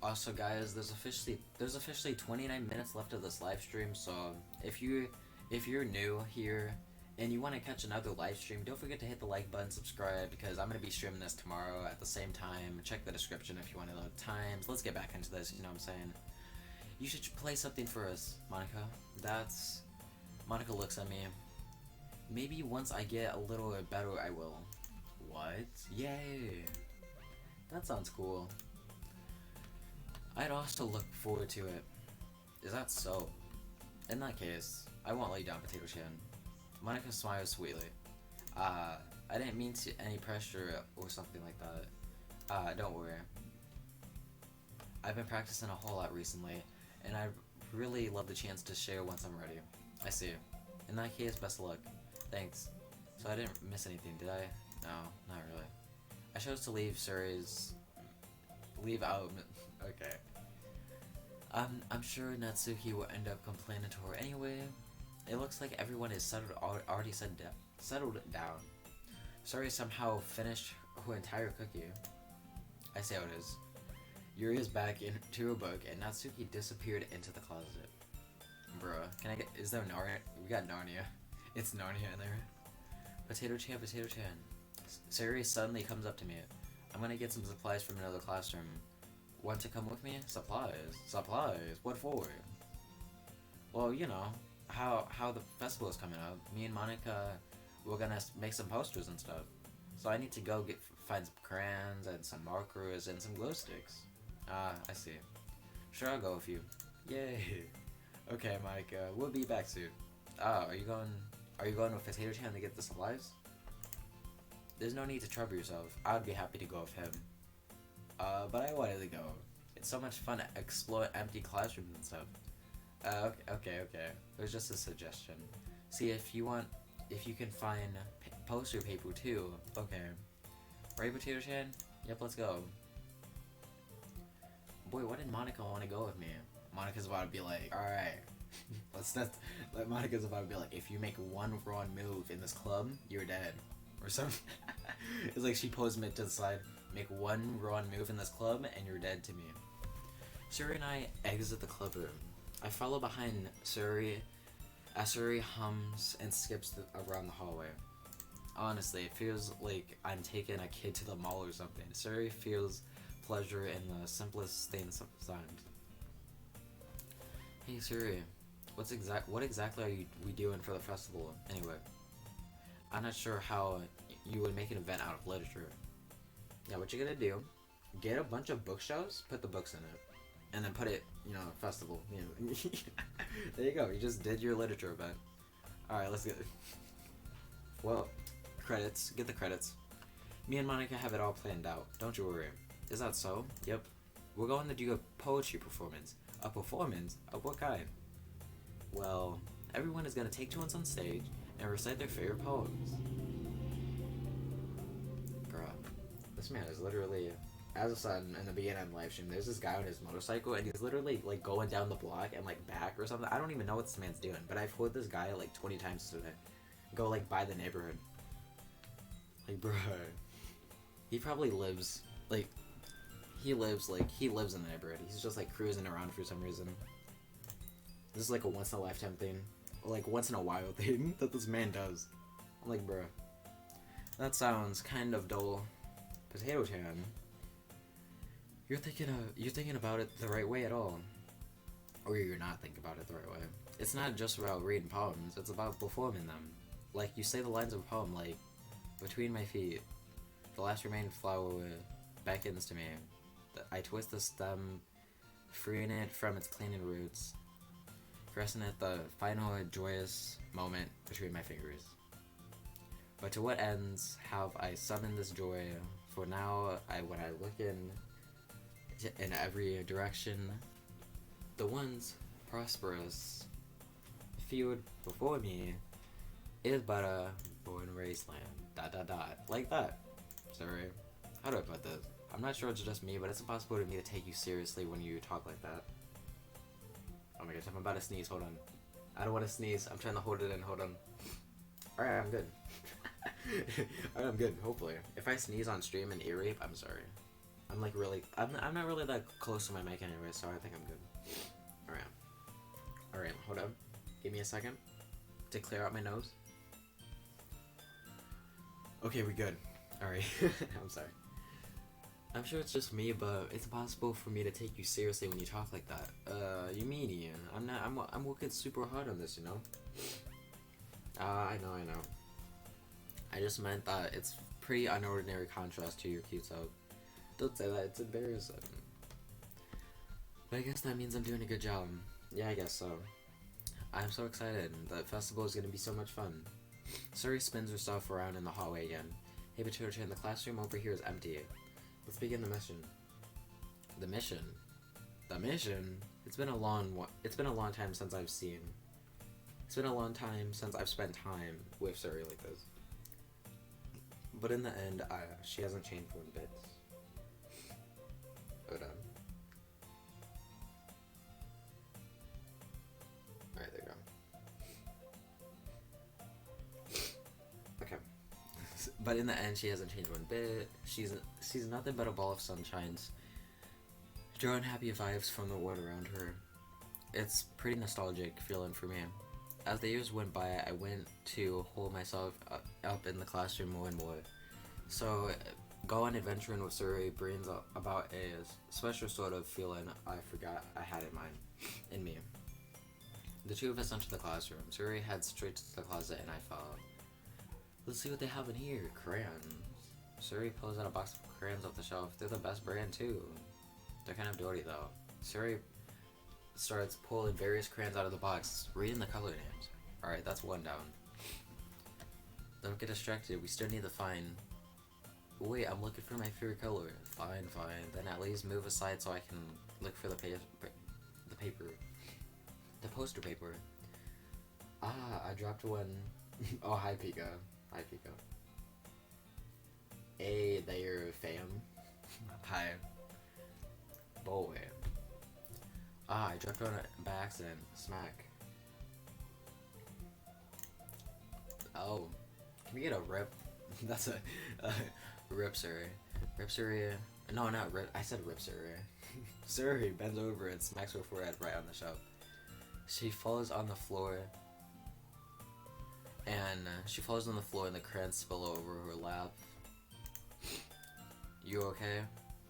Also guys, there's officially 29 minutes left of this live stream, so if you're new here and you want to catch another live stream, don't forget to hit the like button, subscribe, because I'm going to be streaming this tomorrow at the same time. Check the description if you want to know the times. Let's get back into this, you know what I'm saying? You should play something for us, Monica. Monica looks at me. Maybe once I get a little better, I will. What? Yay! That sounds cool. I'd also look forward to it. Is that so? In that case, I won't lay down, Potato Chan. Monica smiles sweetly. I didn't mean to any pressure or something like that. Don't worry. I've been practicing a whole lot recently, and I'd really love the chance to share once I'm ready. I see. In that case, best of luck. Thanks. So I didn't miss anything, did I? No, not really. I chose to leave leave out. Okay. I'm sure Natsuki will end up complaining to her anyway. It looks like everyone is already settled down. Sorry somehow finished her entire cookie. I see how it is. Yuri is back into her book and Natsuki disappeared into the closet. Bruh, is there Narnia? We got Narnia. It's Narnia in there. Potato Chan. Sari suddenly comes up to me. I'm gonna get some supplies from another classroom. Want to come with me? Supplies? Supplies? What for? Well, you know, how the festival is coming up. Me and Monica, we're gonna make some posters and stuff. So I need to go find some crayons and some markers and some glow sticks. Ah, I see. Sure, I'll go with you. Yay. Okay, Monica, we'll be back soon. Ah, are you going with Potato Chan to get the supplies? There's no need to trouble yourself. I would be happy to go with him. But I wanted to go. It's so much fun to explore empty classrooms and stuff. Okay. It was just a suggestion. See, if you can find poster paper too. Okay. Right, Potato Chan? Yep, let's go. Boy, why did Monica want to go with me? Monica's about to be like, alright. Monica's about to be like, if you make one wrong move in this club, you're dead. Or something. It's like she posed mid to the side. Make one wrong move in this club and you're dead to me. Suri and I exit the club room. I follow behind Suri as Suri hums and skips around the hallway. Honestly, it feels like I'm taking a kid to the mall or something. Surrey feels pleasure in the simplest things sometimes. Hey Siri, what exactly are we doing for the festival anyway? I'm not sure how you would make an event out of literature. Yeah, what you're gonna do? Get a bunch of bookshelves, put the books in it, and then put it, festival. There you go. You just did your literature event. All right, let's get it. Well, credits. Get the credits. Me and Monica have it all planned out. Don't you worry. Is that so? Yep. We're going to do a poetry performance. A performance? Of what kind? Well, everyone is going to take turns on stage and recite their favorite poems. Girl, this man is literally, as I said in the beginning of the live stream, there's this guy on his motorcycle and he's literally like going down the block and like back or something. I don't even know what this man's doing, but I've heard this guy like 20 times today go like by the neighborhood. Like, bruh, he probably lives like he lives in the neighborhood. He's just like cruising around for some reason. This is like a once in a lifetime thing, or like once in a while thing that this man does. I'm like, bruh, that sounds kind of dull. Potato Chan, you're thinking about it the right way at all, or you're not thinking about it the right way. It's not just about reading poems; it's about performing them. Like you say the lines of a poem, like, between my feet, the last remaining flower beckons to me. I twist the stem, freeing it from its clinging roots, caressing at the final joyous moment between my fingers. But to what ends have I summoned this joy? For now, when I look in every direction, the ones prosperous field before me is but a born wasteland. ... Like that. Sorry. How do I put this? I'm not sure it's just me, but it's impossible to me to take you seriously when you talk like that. Oh my gosh, I'm about to sneeze. Hold on. I don't want to sneeze. I'm trying to hold it in. Hold on. Alright, I'm good. Alright, I'm good. Hopefully. If I sneeze on stream and ear rape, I'm sorry. I'm not really that close to my mic anyway, so I think I'm good. Alright, hold on. Give me a second to clear out my nose. Okay, we're good. Alright. I'm sorry. I'm sure it's just me, but it's impossible for me to take you seriously when you talk like that. You meanie. I'm working super hard on this, you know? I know. I just meant that it's pretty unordinary contrast to your cute self. Don't say that, it's embarrassing. But I guess that means I'm doing a good job. Yeah, I guess so. I'm so excited. The festival is gonna be so much fun. Suri spins herself around in the hallway again. Hey, Potato Chan, the classroom over here is empty. Let's begin the mission. The mission? The mission? It's been a long time since I've seen. It's been a long time since I've spent time with Suri like this. But in the end, she hasn't changed one bit. Hold on. Alright, there you go. Okay. But in the end, she hasn't changed one bit. She's nothing but a ball of sunshines, drawing happy vibes from the world around her. It's pretty nostalgic feeling for me. As the years went by, I went to hold myself up in the classroom more and more. So, go on adventuring with Suri brings about a special sort of feeling I forgot I had in me. The two of us entered the classroom. Suri heads straight to the closet and I followed. Let's see what they have in here. Crayons. Suri pulls out a box of crayons off the shelf. They're the best brand too. They're kind of dirty though. Suri starts pulling various crayons out of the box, reading the color names. Alright, that's one down. Don't get distracted, we still need to find... Wait, I'm looking for my favorite color. Fine. Then at least move aside so I can look for the paper. The poster paper. Ah, I dropped one. Oh, hi Pika. Hey there, fam. Hi. Boy. Ah, I dropped on it by accident. Smack. Oh. Can we get a rip? That's a rip, Suri. Rip, Suri. No, not rip. I said rip, Suri. Suri bends over and smacks her forehead right on the shelf. She falls on the floor. And she falls on the floor and the crayons spill over her lap. You okay?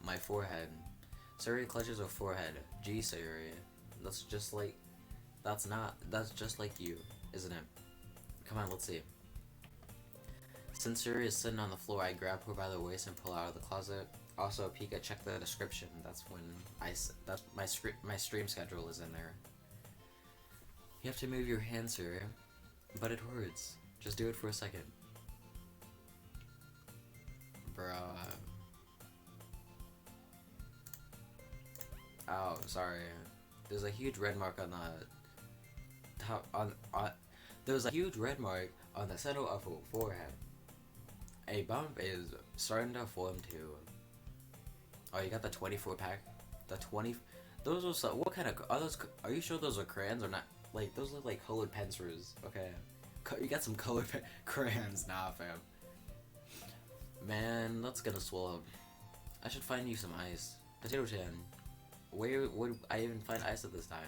My forehead. Suri clutches her forehead. Gee, Suri. That's just like... that's just like you, isn't it? Come on, let's see. Since Suri is sitting on the floor, I grab her by the waist and pull out of the closet. Also, Pika, check the description. That's when that's my stream schedule is in there. You have to move your hands, Suri. But it hurts. Just do it for a second. Bruh. Oh, sorry. There's a huge red mark on the top there's a huge red mark on the center of her forehead. A bump is starting to form too. Oh, you got the 24 pack? The 20... those are some... what kind of... are those... are you sure those are crayons or not? Like, those look like colored pencils. Okay. You got some colored crayons. Nah, fam. Man, that's gonna swell up. I should find you some ice. Potato Chan. Where would I even find ice at this time?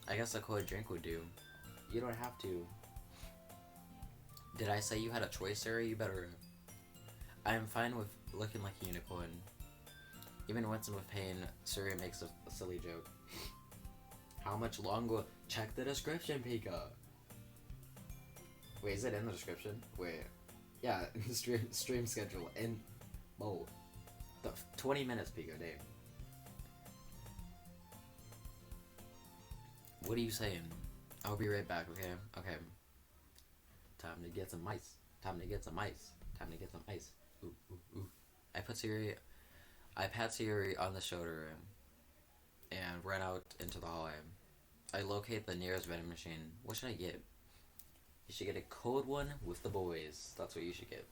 I guess a cold drink would do. You don't have to. Did I say you had a choice, Sarah? You better... I am fine with looking like a unicorn. Even when I'm with pain, Surya makes a silly joke. How much longer? Check the description, Pika. Wait, is it in the description? Wait. Yeah, stream schedule. And... oh. 20 minutes, Pika, damn. What are you saying? I'll be right back, okay? Okay. Time to get some ice. Time to get some ice. Time to get some ice. Ooh, ooh, ooh. I pat Siri on the shoulder and ran out into the hallway. I locate the nearest vending machine. What should I get? You should get a cold one with the boys. That's what you should get.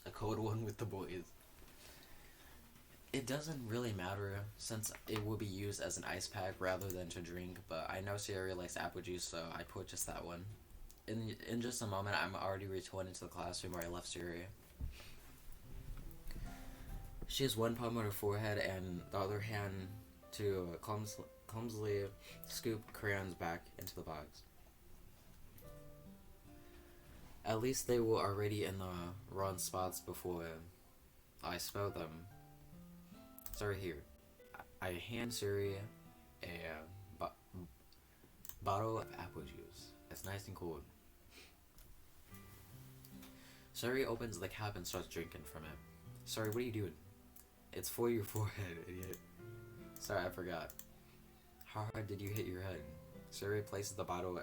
A cold one with the boys. It doesn't really matter since it will be used as an ice pack rather than to drink, but I know Siri likes apple juice, so I purchased that one. In just a moment, I'm already returning to the classroom where I left Siri. She has one palm on her forehead and the other hand to clumsily scoop crayons back into the box. At least they were already in the wrong spots before I spelled them. Sorry, here. I hand Siri a bottle of apple juice. It's nice and cold. Siri opens the cap and starts drinking from it. Sorry, what are you doing? It's for your forehead, idiot. Sorry, I forgot. How hard did you hit your head? Siri places the bottle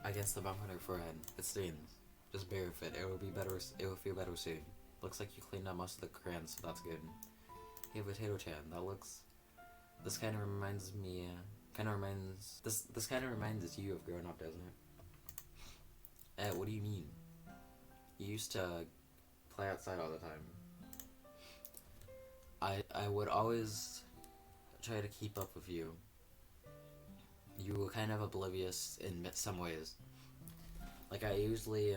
against the bump on her forehead. It stings. Just bear with it. It will be better. It will feel better soon. Looks like you cleaned out most of the crayons, so that's good. Hey, Potato Chan. That looks. This kind of reminds me. This kind of reminds you of growing up, doesn't it? What do you mean? You used to play outside all the time. I would always try to keep up with you. You were kind of oblivious in some ways. Like, I usually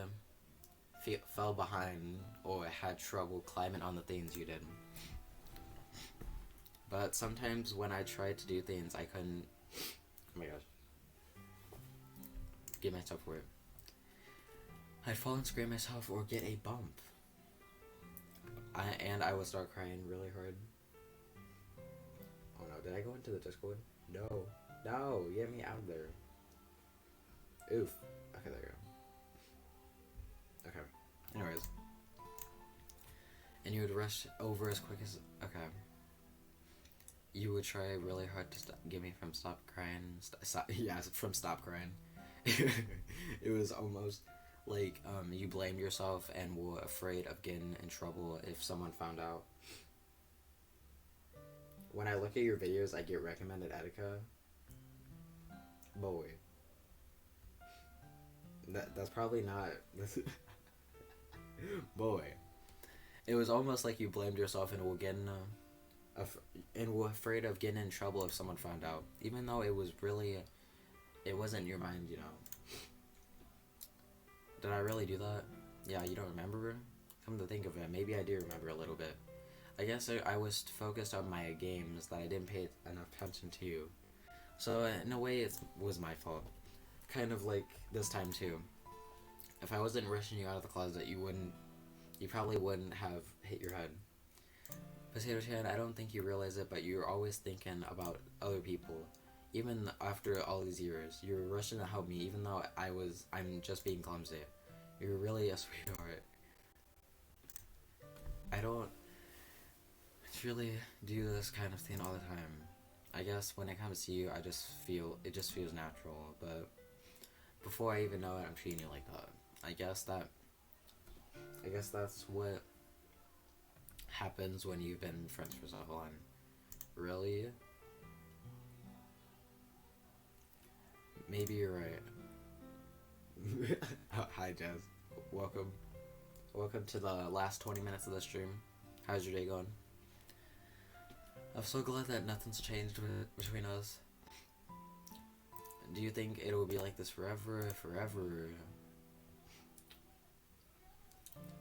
fell behind or had trouble climbing on the things you did. But sometimes when I tried to do things, I couldn't... oh my gosh. Get myself for it. I'd fall and scrape myself or get a bump. I would start crying really hard. Oh no, did I go into the Discord? No. No, get me out of there. Oof. Okay, there you go. Okay. Anyways. And you would rush over as quick as... okay. You would try really hard to get me from stop crying. From stop crying. It was almost... like, you blamed yourself and were afraid of getting in trouble if someone found out. When I look at your videos, I get recommended Etika. Boy. That's probably not... boy. It was almost like you blamed yourself and were getting... and were afraid of getting in trouble if someone found out. Even though it was really... it wasn't your mind, you know. Did I really do that? Yeah, you don't remember? Come to think of it, maybe I do remember a little bit. I guess I was focused on my games that I didn't pay enough attention to. So in a way it was my fault. Kind of like this time too. If I wasn't rushing you out of the closet, you probably wouldn't have hit your head. Potato Chan, I don't think you realize it, but you're always thinking about other people. Even after all these years, you're rushing to help me, even though I'm just being clumsy. You're really a sweetheart. I don't really do this kind of thing all the time. I guess when it comes to you, it just feels natural, but before I even know it, I'm treating you like that. I guess that's what happens when you've been friends for so long. Really? Maybe you're right. Hi, Jazz. Welcome to the last 20 minutes of the stream. How's your day going? I'm so glad that nothing's changed between us. Do you think it will be like this forever?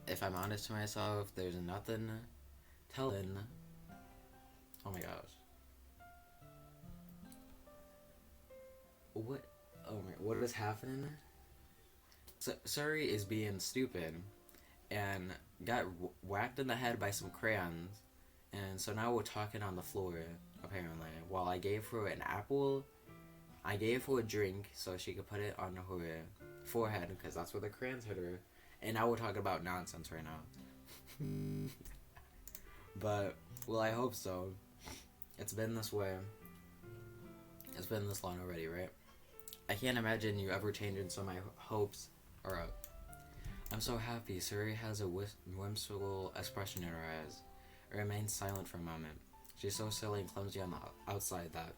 If I'm honest to myself, there's nothing telling. Oh my gosh. What? Oh my, what is happening? Suri is being stupid and got whacked in the head by some crayons, and so now we're talking on the floor, apparently. While I gave her an apple, I gave her a drink so she could put it on her forehead, because that's where the crayons hit her, and now we're talking about nonsense right now. But, well, I hope so. It's been this way. It's been this long already, right? I can't imagine you ever changing, so my hopes are up. I'm so happy. Suri has a whimsical expression in her eyes. It remains silent for a moment. She's so silly and clumsy on the outside that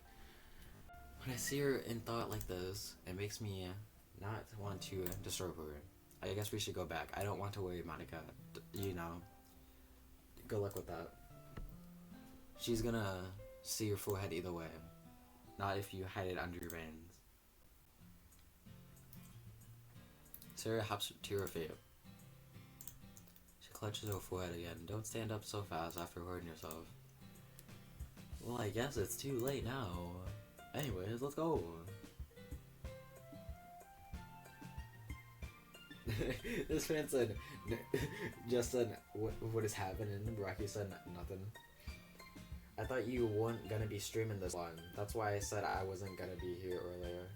when I see her in thought like this, it makes me not want to disturb her. I guess we should go back. I don't want to worry Monica. You know. Good luck with that. She's gonna see your forehead either way. Not if you hide it under your veins. Sarah hops to her feet. She clutches her forehead again. Don't stand up so fast after hurting yourself. Well, I guess it's too late now. Anyways, let's go. This man said, just said, what is happening? Rocky said nothing. I thought you weren't gonna be streaming this one. That's why I said I wasn't gonna be here earlier.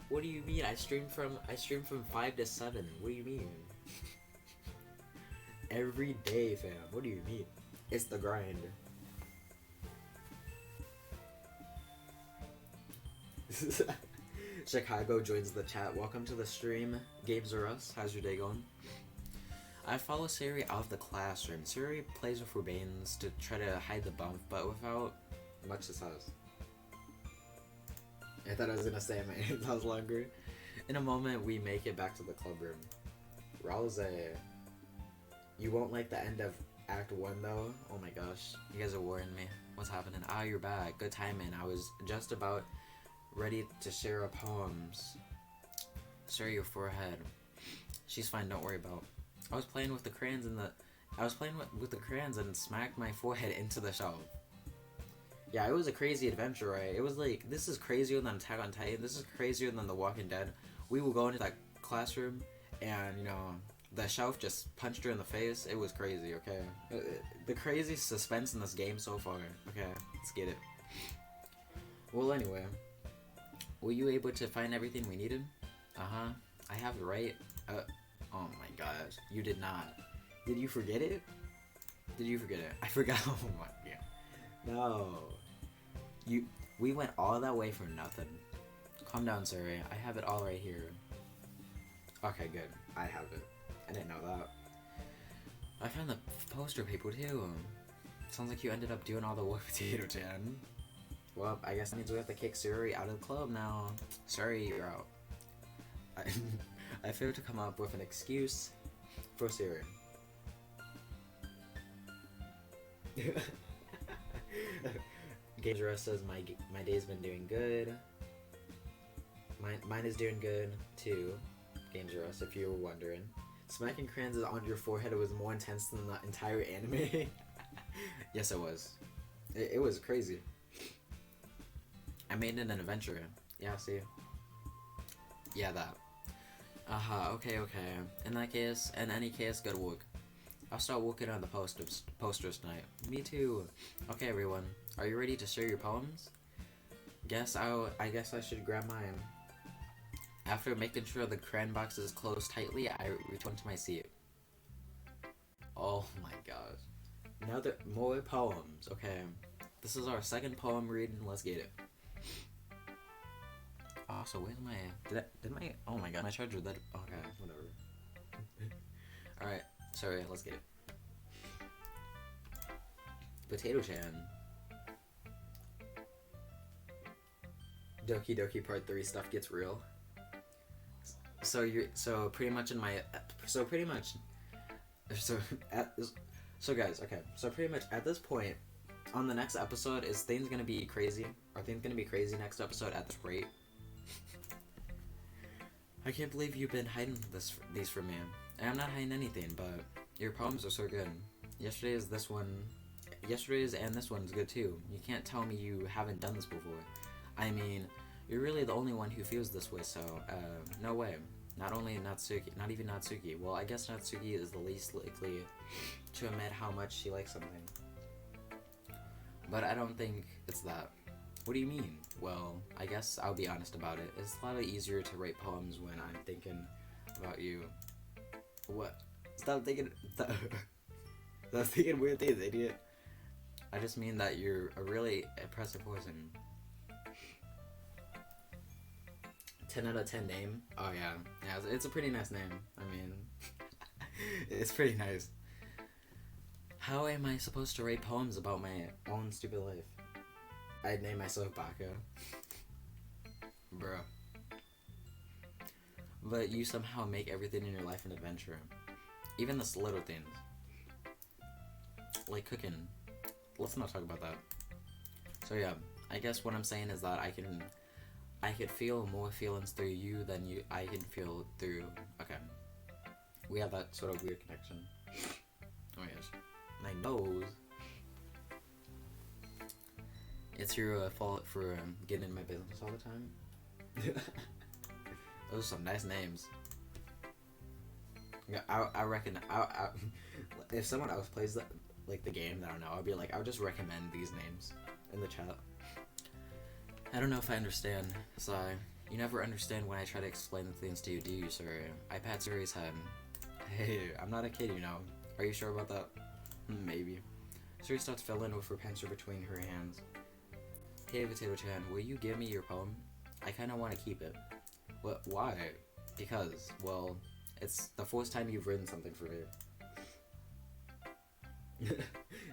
What do you mean? I streamed from 5 to 7. What do you mean? Every day, fam. What do you mean? It's the grind. Chicago joins the chat. Welcome to the stream. Games are us. How's your day going? I follow Siri out of the classroom. Siri plays with Rubanes to try to hide the bump, but without much success. I thought I was gonna say my hands was longer. In a moment, we make it back to the club room. Ralze, you won't like the end of Act 1 though? Oh my gosh, you guys are worrying me. What's happening? Ah, you're back. Good timing. I was just about ready to share our poems. Share your forehead. She's fine, don't worry about. I was playing with the crayons with the crayons and smacked my forehead into the shelf. Yeah, it was a crazy adventure, right? It was like, this is crazier than Attack on Titan. This is crazier than The Walking Dead. We will go into that classroom and, you know, the shelf just punched her in the face. It was crazy, okay? The crazy suspense in this game so far. Okay, let's get it. Well, anyway. Were you able to find everything we needed? Uh-huh. I have it right. Oh my gosh. You did not. Did you forget it? Did you forget it? I forgot. Oh my god. No. We went all that way for nothing. Calm down, Suri. I have it all right here. Okay, good. I have it. I didn't know that. I found the poster paper too. Sounds like you ended up doing all the work, Potato Chan. Well, I guess that means we have to kick Suri out of the club now. Sorry, you're out. I failed to come up with an excuse for Suri. Games says my day's been doing good. Mine is doing good too. Games Russ, if you were wondering. Smacking crayons on your forehead was more intense than the entire anime. Yes, it was. It was crazy. I made it an adventure. Yeah, see. Yeah, that. Okay. In any case, good work. I'll start working on the posters tonight. Me too. Okay, everyone. Are you ready to share your poems? I guess I should grab mine. After making sure the crayon box is closed tightly, I return to my seat. Oh my gosh. More poems. Okay. This is our second poem reading. Let's get it. Oh, so where's my... Oh my god, my charger dead. Okay, whatever. Alright, sorry, let's get it. Potato Chan. Doki Doki Part 3 stuff gets real. So pretty much at this point, on the next episode, is things gonna be crazy? Are things gonna be crazy next episode at this rate? I can't believe you've been hiding these from me. And I'm not hiding anything, but your poems are so good. Yesterday's and this one's good too. You can't tell me you haven't done this before. I mean, you're really the only one who feels this way, so, no way. Not even Natsuki. Well, I guess Natsuki is the least likely to admit how much she likes something. But I don't think it's that. What do you mean? Well, I guess I'll be honest about it. It's a lot easier to write poems when I'm thinking about you. What? Stop thinking weird things, idiot. I just mean that you're a really impressive person. 10 out of 10 name? Oh yeah, it's a pretty nice name. I mean, it's pretty nice. How am I supposed to write poems about my own stupid life? I'd name myself Baka. Bruh. But you somehow make everything in your life an adventure. Even the little things. Like cooking. Let's not talk about that. So yeah, I guess what I'm saying is that I could feel more feelings through you than I can feel through... Okay. We have that sort of weird connection. Oh my gosh. My nose. It's your fault for getting in my business all the time. Those are some nice names. Yeah, I reckon... if someone else plays the game, I don't know, I'll just recommend these names in the chat. I don't know if I understand. Sigh. You never understand when I try to explain the things to you, do you, sir? I pat Suri's head. Hey, I'm not a kid, you know. Are you sure about that? Maybe. Suri starts filling with her pencil between her hands. Hey, Potato-chan, will you give me your poem? I kinda want to keep it. What? Why? Because, well, it's the first time you've written something for me.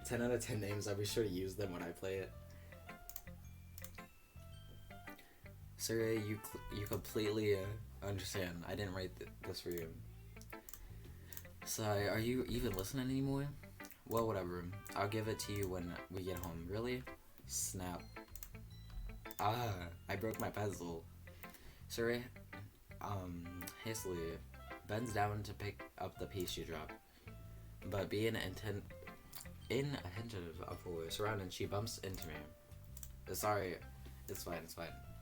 10 out of 10 names, I'll be sure to use them when I play it. Suri, you completely understand. I didn't write this for you. Sigh, are you even listening anymore? Well, whatever. I'll give it to you when we get home. Really? Snap. I broke my pencil. Suri, hastily bends down to pick up the piece she dropped. But being inattentive of her surroundings, she bumps into me. Sorry, it's fine.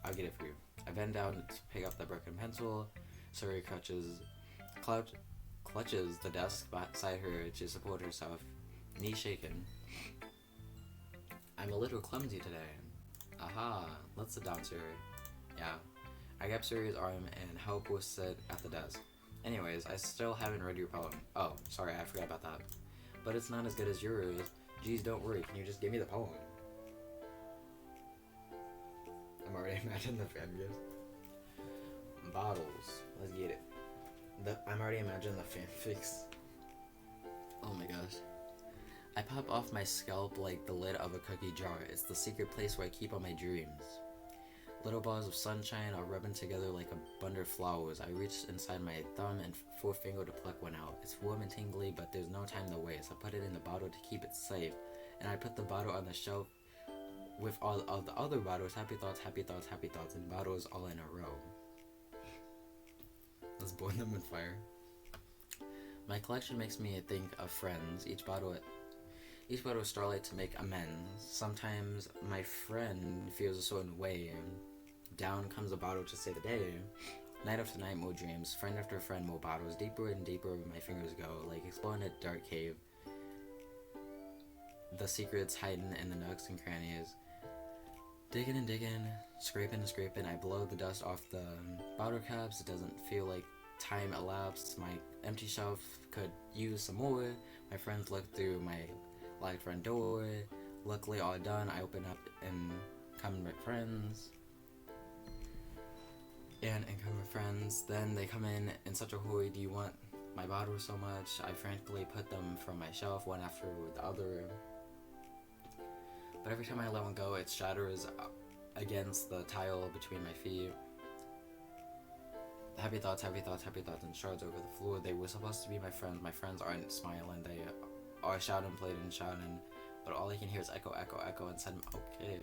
I'll get it for you. I bend down to pick up the broken pencil. Suri clutches the desk beside her to support herself, knee shaken. I'm a little clumsy today. Aha, let's sit down, Suri. Yeah. I grab Suri's arm and help her sit at the desk. Anyways, I still haven't read your poem. Oh, sorry, I forgot about that. But it's not as good as yours. Geez, don't worry. Can you just give me the poem? I'm already imagining the fan gives. Bottles. Let's get it. I'm already imagining the fanfics. Oh my gosh. I pop off my scalp like the lid of a cookie jar. It's the secret place where I keep all my dreams. Little balls of sunshine are rubbing together like a bundle of flowers. I reach inside my thumb and forefinger to pluck one out. It's warm and tingly, but there's no time to waste. I put it in the bottle to keep it safe, and I put the bottle on the shelf with all of the other bottles. Happy thoughts, and bottles all in a row. Let's burn them in fire. My collection makes me think of friends. Each bottle of starlight to make amends. Sometimes my friend feels a certain way, and down comes a bottle to save the day. Night after night, more dreams. Friend after friend, more bottles. Deeper and deeper my fingers go, like exploring a dark cave. The secrets hiding in the nooks and crannies. Digging and digging, scraping and scraping. I blow the dust off the bottle caps. It doesn't feel like time elapsed. My empty shelf could use some more. My friends look through my locked front door. Luckily, all done. I open up and come with friends. And come with friends. Then they come in such a hurry. Do you want my bottle so much? I frantically put them from my shelf, one after the other. But every time I let one go, it shatters against the tile between my feet. Happy thoughts, and shards over the floor. They were supposed to be my friends. My friends aren't smiling. They are shouting, playing, and shouting. But all I can hear is echo, echo, echo, and said, okay.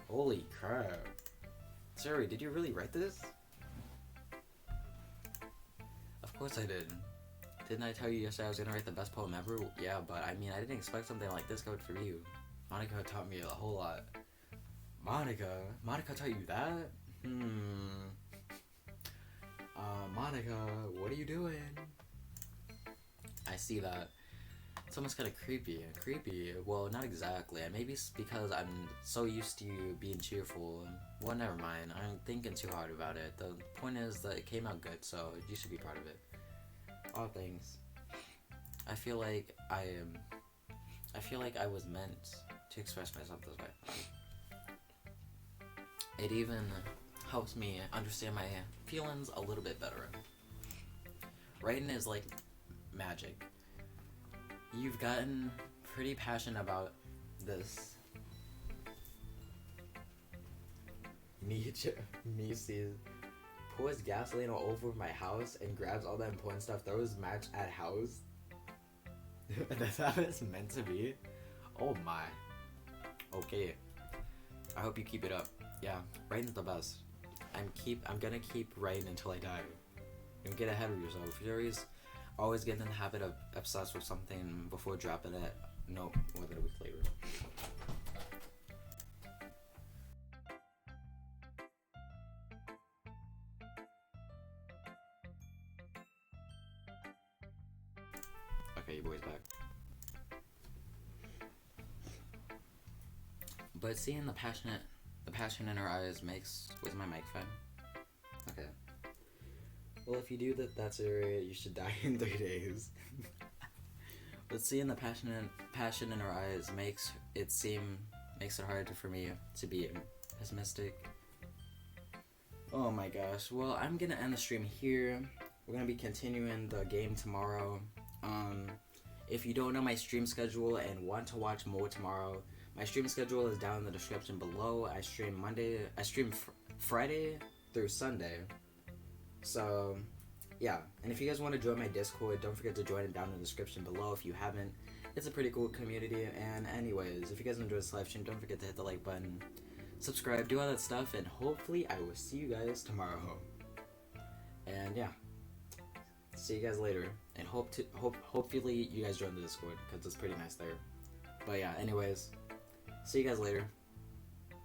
Holy crap. Siri, did you really write this? Of course I did. Didn't I tell you yesterday I was gonna write the best poem ever? Yeah, but I mean, I didn't expect something like this coming from you. Monica taught me a whole lot. Monica taught you that? Monica, what are you doing? I see that. It's almost kind of creepy. Well, not exactly. Maybe it's because I'm so used to you being cheerful. Well, never mind. I'm thinking too hard about it. The point is that it came out good, so you should be proud of it. All things. I feel like I was meant to express myself this way. It even helps me understand my feelings a little bit better. Writing is like magic. You've gotten pretty passionate about this. Nietzsche pours gasoline all over my house and grabs all that important stuff, throws match at house. That's how it's meant to be. Oh my. Okay. I hope you keep it up. Yeah, writing's the best. I'm gonna keep writing until I die. Don't get ahead of yourself. You're always get in the habit of obsessed with something before dropping it. Nope, more than a week later. Okay, your boy's back. But seeing the passion in her eyes makes... Where's my mic fine? Okay. Well, if you do that, that's it. You should die in 3 days. But seeing the passion in her eyes makes it harder for me to be pessimistic. Oh my gosh. Well, I'm gonna end the stream here. We're gonna be continuing the game tomorrow. If you don't know my stream schedule and want to watch more tomorrow, my stream schedule is down in the description below. I stream Friday through Sunday. So, yeah. And if you guys want to join my Discord, don't forget to join it down in the description below if you haven't. It's a pretty cool community. And anyways, if you guys enjoyed this live stream, don't forget to hit the like button, subscribe, do all that stuff, and hopefully I will see you guys tomorrow. And yeah. See you guys later, and hopefully you guys join the Discord because it's pretty nice there. But yeah, anyways, see you guys later.